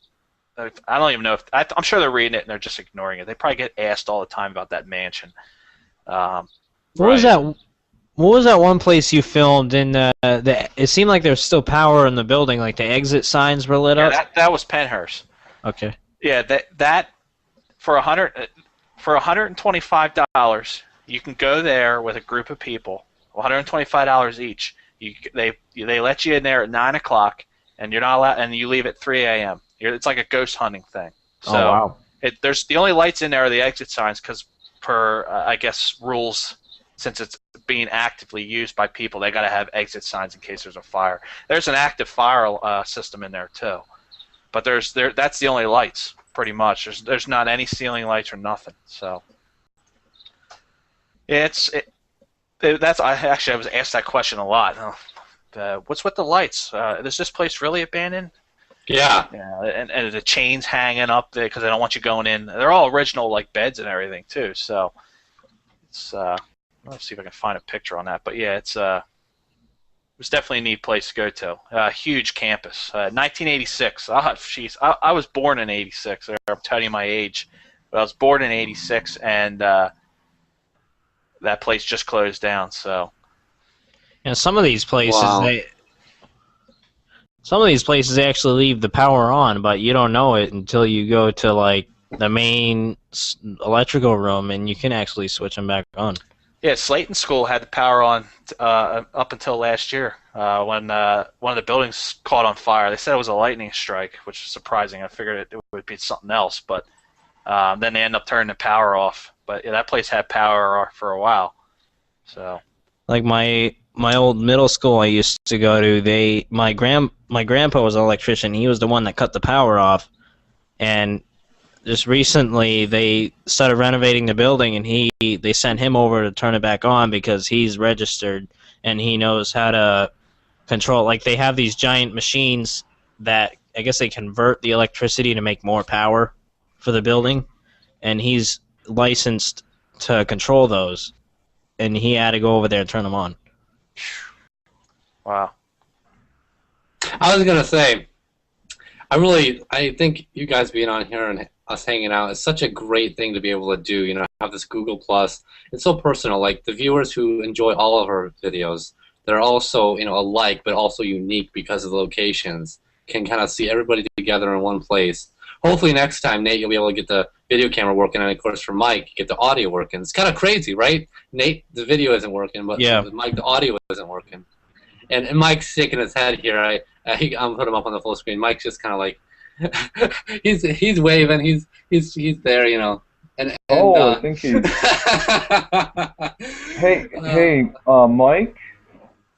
I don't even know if I'm sure they're reading it and they're just ignoring it. They probably get asked all the time about that mansion. What was that? What was that one place you filmed in it seemed like there was still power in the building, like the exit signs were lit up? That was Penhurst. Okay. Yeah, that for $125, you can go there with a group of people, $125 each. They let you in there at 9 o'clock, and you're not allowed, and you leave at 3 a.m. It's like a ghost hunting thing. So wow. There's the only lights in there are the exit signs, because per I guess rules, since it's being actively used by people, they got to have exit signs in case there's a fire. There's an active fire system in there too, but that's the only lights pretty much. There's not any ceiling lights or nothing. So yeah, I was asked that question a lot. What's with the lights? Is this place really abandoned? Yeah. And the chains hanging up there because they don't want you going in. They're all original, like beds and everything too. So it's let's see if I can find a picture on that. But yeah, it was definitely a neat place to go to. Huge campus. 1986. Oh, jeez, I was born in '86. I'm telling you my age. But I was born in '86, and that place just closed down. So. And some of these places, Wow. they actually leave the power on, but you don't know it until you go to like the main electrical room, and you can actually switch them back on. Yeah, Slayton School had the power on up until last year when one of the buildings caught on fire. They said it was a lightning strike, which is surprising. I figured it would be something else, but then they ended up turning the power off. But yeah, that place had power for a while. So, like my old middle school I used to go to, my grandpa was an electrician. He was the one that cut the power off, and just recently they started renovating the building, and they sent him over to turn it back on because he's registered and he knows how to control. Like, they have these giant machines that I guess they convert the electricity to make more power for the building, and he's licensed to control those, and he had to go over there and turn them on. wow. I was gonna say, I think you guys being on here and us hanging out is such a great thing to be able to do. You know, have this Google Plus. It's so personal. Like the viewers who enjoy all of our videos, they're also alike but also unique because of the locations. Can kind of see everybody together in one place. Hopefully next time, Nate, you'll be able to get the video camera working, and of course for Mike, get the audio working. It's kind of crazy, right? Nate, the video isn't working, but yeah. with Mike, the audio isn't working. And Mike's shaking his head here. I'm put him up on the full screen. Mike's just kind of like he's waving. He's there, And I think he's. Hey,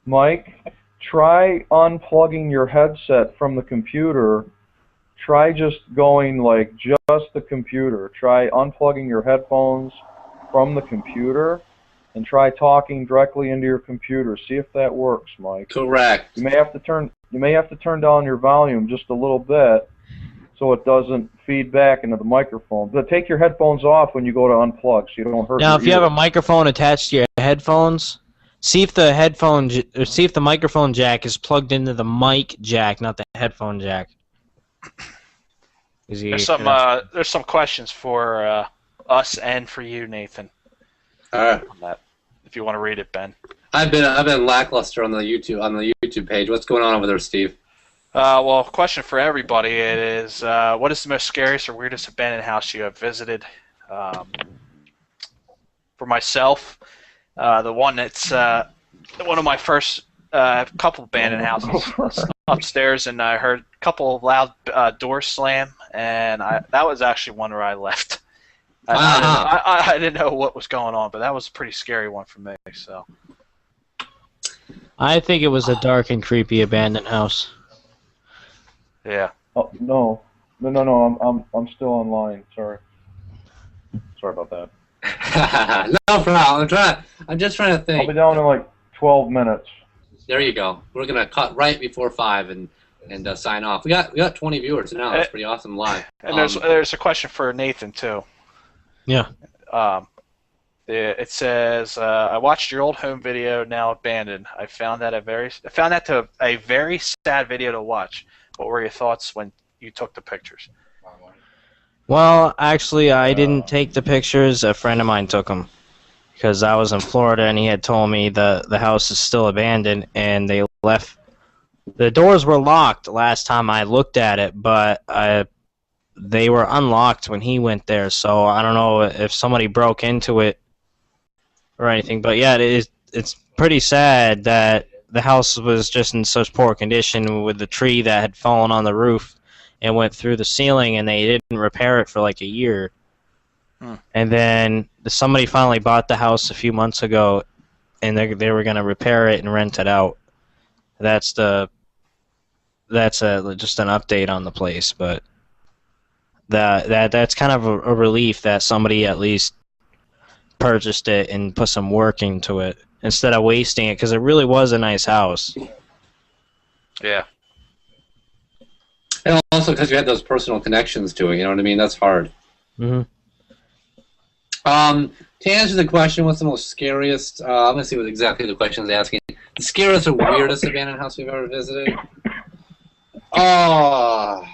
Mike, try unplugging your headset from the computer. Try just going like just the computer. Try unplugging your headphones from the computer and try talking directly into your computer. See if that works, Mike. Correct. You may have to turn down your volume just a little bit so it doesn't feed back into the microphone. But take your headphones off when you go to unplug so you don't hurt Now, your if you have ears. a microphone attached to your headphones, See if the headphone, or see if the microphone jack is plugged into the mic jack, not the headphone jack. There's some questions for us and for you, Nathan. All right. On that, if you want to read it, Ben. I've been lackluster on the YouTube page. What's going on over there, Steve? Well, question for everybody it is: what is the most scariest or weirdest abandoned house you have visited? For myself, the one that's one of my first couple abandoned houses upstairs, and I heard a couple of loud doors slam, and that was actually one where I left. I didn't know what was going on, but that was a pretty scary one for me. So, I think it was a dark and creepy abandoned house. Yeah. Oh no. I'm still online. Sorry about that. No problem. I'm just trying to think. I'll be down in like 12 minutes. There you go. We're gonna cut right before 5 and sign off. We got 20 viewers now. That's pretty awesome live. And there's a question for Nathan too. Yeah. It says, I watched your old home video, now abandoned. I found that a very sad video to watch. What were your thoughts when you took the pictures? Well, actually, I didn't take the pictures. A friend of mine took them because I was in Florida, and he had told me the house is still abandoned, and they left. The doors were locked last time I looked at it, but they were unlocked when he went there. So I don't know if somebody broke into it or anything. But yeah, it's pretty sad that the house was just in such poor condition with the tree that had fallen on the roof and went through the ceiling, and they didn't repair it for like a year. And then somebody finally bought the house a few months ago, and they were going to repair it and rent it out. That's just an update on the place, but that's kind of a relief that somebody at least purchased it and put some work into it instead of wasting it, because it really was a nice house. Yeah. And also because you had those personal connections to it, you know what I mean? That's hard. Mm-hmm. To answer the question, what's the most scariest? I'm going to see what exactly the question is asking. The scariest or weirdest abandoned house we've ever visited? Oh,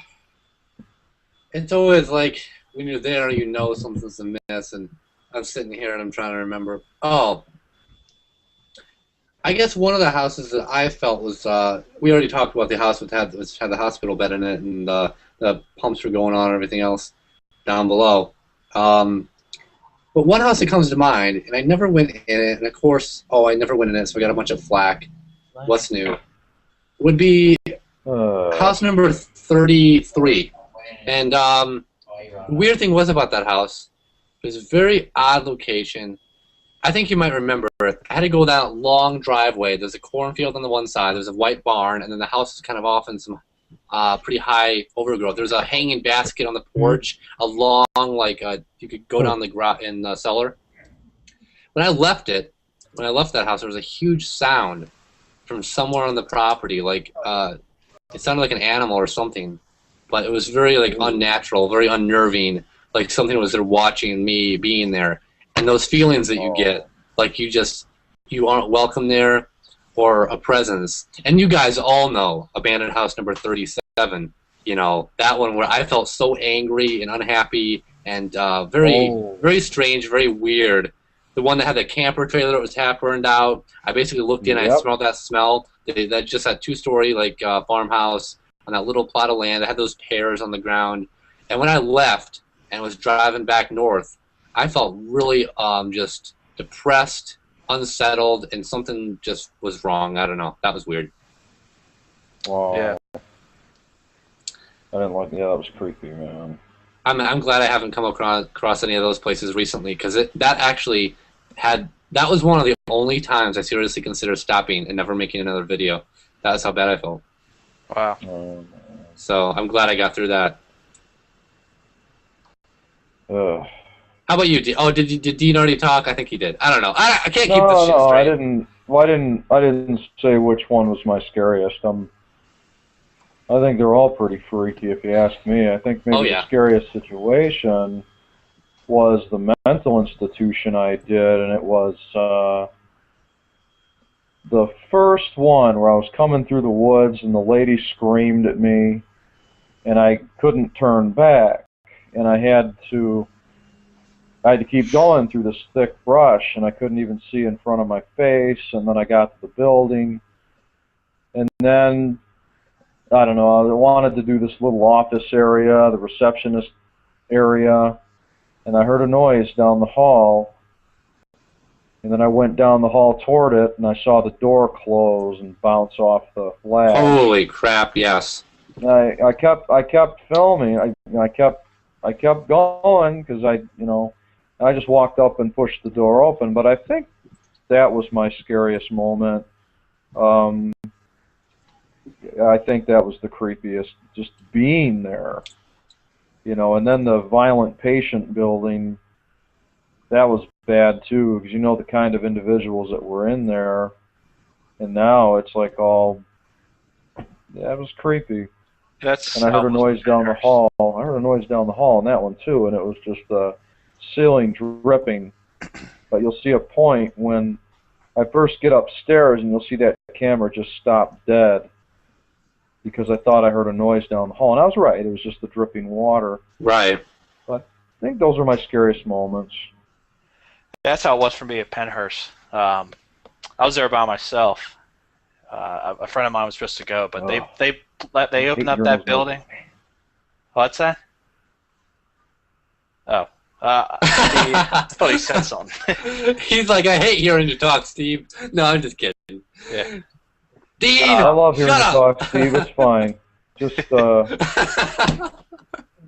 it's always like when you're there, you know something's amiss, and I'm sitting here and I'm trying to remember. Oh, I guess one of the houses that I felt was, we already talked about the house which had the hospital bed in it, and the pumps were going on and everything else down below. But one house that comes to mind, and I never went in it, and of course, I never went in it, so I got a bunch of flack. What's new? Would be house number 33. And the weird thing was about that house, it was a very odd location. I think you might remember it. I had to go that long driveway. There's a cornfield on the one side, there's a white barn, and then the house is kind of off in some pretty high overgrowth. There's a hanging basket on the porch, a long, you could go down in the cellar. When I left that house, there was a huge sound from somewhere on the property, it sounded like an animal or something, but it was very unnatural, very unnerving, like something was there watching me being there. And those feelings that you get, like you aren't welcome there, or a presence. And you guys all know abandoned house number 37, you know, that one where I felt so angry and unhappy and very strange, very weird. The one that had the camper trailer that was half burned out. I basically looked in, I smelled that smell. That just that two-story farmhouse on that little plot of land. That had those pears on the ground. And when I left and was driving back north, I felt really just depressed, unsettled, and something just was wrong. I don't know. That was weird. Wow. Yeah. I didn't like. Yeah, that was creepy, man. I'm glad I haven't come across any of those places recently, because that was one of the only times I seriously considered stopping and never making another video. That's how bad I felt. Wow. So I'm glad I got through that. Ugh. How about you? Did Dean already talk? I think he did. I don't know. I can't keep this shit No, straight. I didn't. Well, I didn't say which one was my scariest. I think they're all pretty freaky, if you ask me. I think maybe the scariest situation was the mental institution I did, and it was the first one where I was coming through the woods and the lady screamed at me, and I couldn't turn back, and I had to keep going through this thick brush, and I couldn't even see in front of my face, and then I got to the building, and then, I don't know, I wanted to do this little office area, the receptionist area, and I heard a noise down the hall, and then I went down the hall toward it, and I saw the door close and bounce off the flash. Holy crap! Yes. I kept filming. I kept going because I just walked up and pushed the door open. But I think that was my scariest moment. I think that was the creepiest, just being there. And then the violent patient building, that was bad too, because the kind of individuals that were in there, and now it's like all, yeah, it was creepy. And I heard a noise down the hall. I heard a noise down the hall in that one too, and it was just the ceiling dripping. But you'll see a point when I first get upstairs, and you'll see that camera just stop dead, because I thought I heard a noise down the hall, and I was right. It was just the dripping water. Right. But I think those are my scariest moments. That's how it was for me at Penhurst. I was there by myself. A friend of mine was supposed to go, but they opened up that building. What's that? Oh. I thought he said something. He's like, I hate hearing you talk, Steve. No, I'm just kidding. Yeah. Dean, I love hearing you shut talk, Steve. It's fine.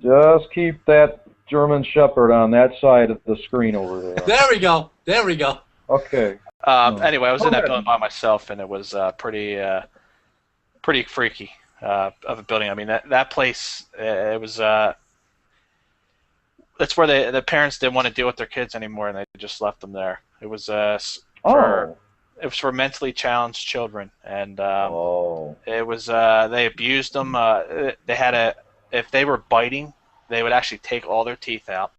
Just keep that German Shepherd on that side of the screen over there. There we go. There we go. Okay. Anyway, I was in that building by myself, and it was pretty freaky of a building. I mean, that place, it was. That's where the parents didn't want to deal with their kids anymore, and they just left them there. It was for mentally challenged children, and it was they abused them. They had if they were biting, they would actually take all their teeth out.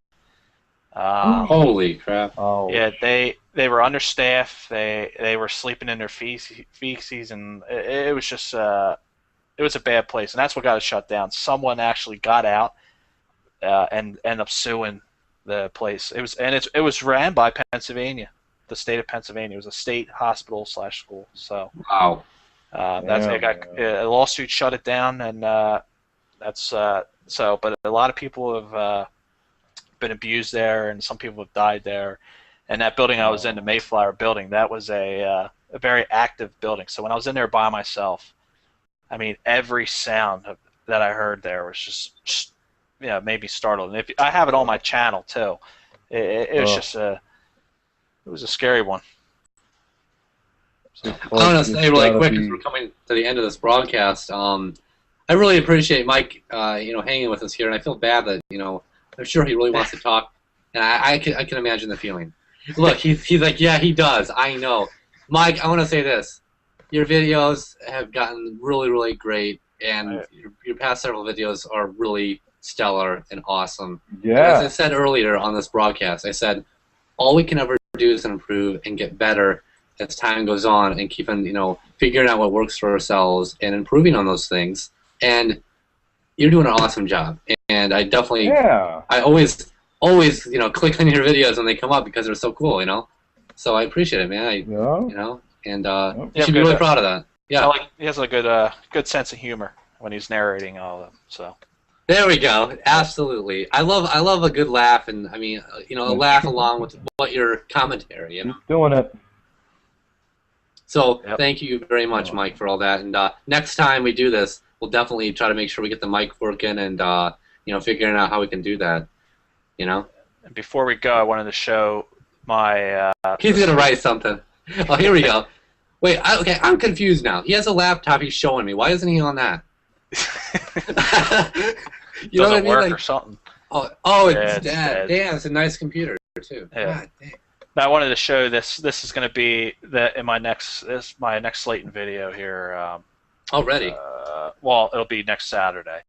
Holy crap! Oh. Yeah, they were understaffed. They were sleeping in their feces, and it was just it was a bad place, and that's what got it shut down. Someone actually got out and ended up suing the place. It was ran by Pennsylvania, the state of Pennsylvania. It was a state hospital/school. So wow, a lawsuit shut it down, and that's so. But a lot of people have been abused there, and some people have died there. And that building I was in, the Mayflower building, that was a very active building. So when I was in there by myself, I mean, every sound that I heard there was just made me startled. And I have it on my channel too. It was just it was a scary one. So, I want to say really quick, as we're coming to the end of this broadcast, I really appreciate Mike, hanging with us here, and I feel bad that, I'm sure he really wants to talk, and I can imagine the feeling. Look, he's like, yeah, he does. I know. Mike, I want to say this. Your videos have gotten really, really great, and your past several videos are really stellar and awesome. Yeah. As I said earlier on this broadcast, I said all we can ever do is improve and get better as time goes on, and keep on, figuring out what works for ourselves and improving on those things. And you're doing an awesome job. And I definitely, I always, click on your videos when they come up because they're so cool, So I appreciate it, man. And you should be really proud of that. Yeah. He has a good sense of humor when he's narrating all of them. So. There we go. Absolutely. I love a good laugh, and I mean, a laugh along with what your commentary. Doing it. So thank you very much, Mike, for all that. And next time we do this, we'll definitely try to make sure we get the mic working and figuring out how we can do that. And before we go, I wanted to show my. He's gonna write something. Oh, here we go. Wait, okay, I'm confused now. He has a laptop he's showing me. Why isn't he on that? You know what I mean? Work or something. Oh, it's dead. Damn, it's a nice computer too. Yeah. God, damn. Now I wanted to show this. This is going to be my next Slayton video here. Already? Well, it'll be next Saturday.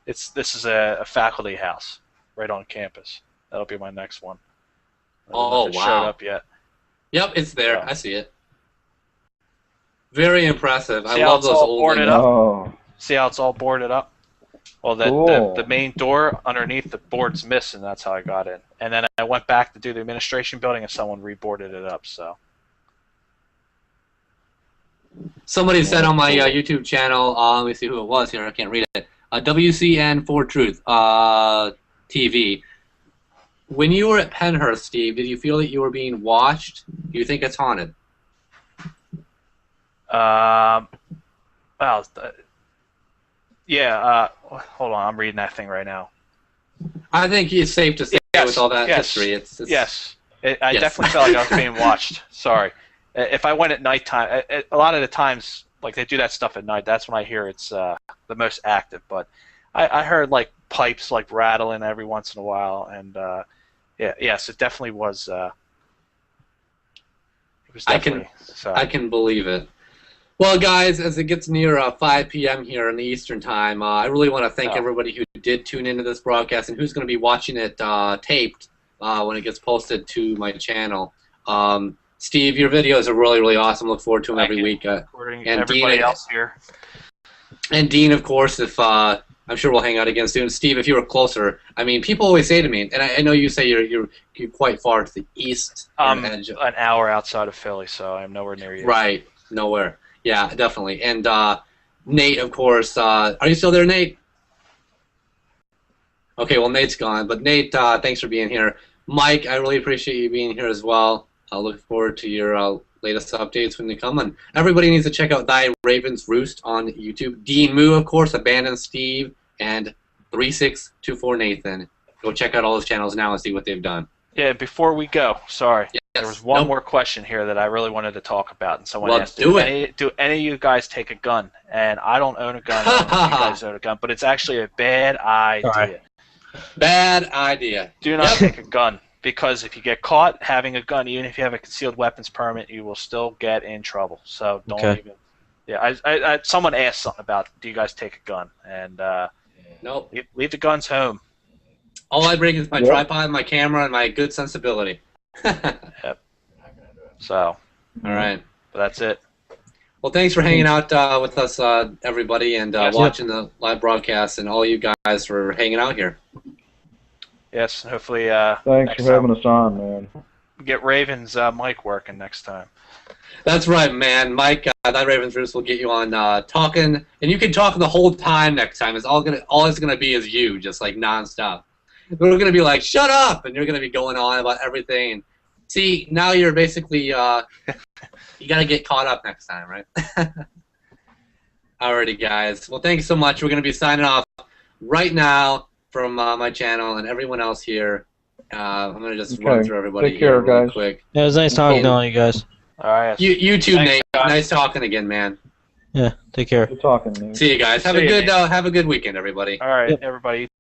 This is a faculty house right on campus. That'll be my next one. Oh, wow. Showed up yet? Yep, it's there. I see it. Very impressive. See I how love it's those all old boarded windows. up? Oh, See how it's all boarded up? Well, Cool. the main door underneath the board's missing. That's how I got in. And then I went back to do the administration building, and someone reboarded it up. So Somebody said on my cool. YouTube channel, let me see who it was here. I can't read it. WCN for Truth TV. When you were at Penhurst, Steve, did you feel that you were being watched? Do you think it's haunted? well, yeah. Hold on, I'm reading that thing right now. I think it's safe to say Yes, with all that yes, history. Yes, I Yes. definitely felt like I was being watched. Sorry. If I went at nighttime, a lot of the times, like they do that stuff at night, that's when I hear it's the most active. But I heard like pipes like rattling every once in a while, and yes, it definitely was. It was definitely. I can believe it. Well, guys, as it gets near 5 p.m. here in the Eastern Time, I really want to thank everybody who did tune into this broadcast and who's going to be watching it taped when it gets posted to my channel. Steve, your videos are really, really awesome. Look forward to them every week. And everybody Dean, else here. And Dean, of course, if I'm sure we'll hang out again soon. Steve, if you were closer, I mean, people always say to me, and I know you say you're quite far to the east edge. An hour outside of Philly, so I'm nowhere near you. Right, nowhere. Yeah, definitely. And Nate, of course. Are you still there, Nate? Okay, well, Nate's gone. But Nate, thanks for being here. Mike, I really appreciate you being here as well. I look forward to your latest updates when they come. And everybody needs to check out ThyRavensRoost on YouTube. Dean Moo, of course, Abandoned Steve, and 3624Nathan. Go check out all those channels now and see what they've done. Yeah, before we go, sorry. Yes. There was one more question here that I really wanted to talk about, and someone asked, do any of you guys take a gun? And I don't own a gun. I don't know if you guys own a gun, but it's actually a bad idea. Right. Bad idea. Do not take a gun, because if you get caught having a gun, even if you have a concealed weapons permit, you will still get in trouble. So don't even. Yeah, someone asked something about, do you guys take a gun? And nope. Leave the guns home. All I bring is my tripod, my camera, and my good sensibility. Yep. So. All right. But that's it. Well, thanks for hanging out with us, everybody, and watching the live broadcast, and all you guys for hanging out here. Yes, hopefully. Thanks for having us on, man. Get Raven's mic working next time. That's right, man. Mike, ThyRavensRoost will get you on talking, and you can talk the whole time next time. It's all it's gonna be is you, just like nonstop. We're gonna be like, shut up, and you're gonna be going on about everything. And see, now you're basically you gotta get caught up next time, right? Alrighty, guys. Well, thanks so much. We're gonna be signing off right now from my channel and everyone else here. I'm gonna just run through everybody Take care, here real guys. quick. Yeah, it was nice talking to all you guys. All right. You too, Thanks, Nate. guys. Nice talking again, man. Yeah, take care. Good talking, man. See you guys. Have a good weekend, everybody. All right, Yep. everybody.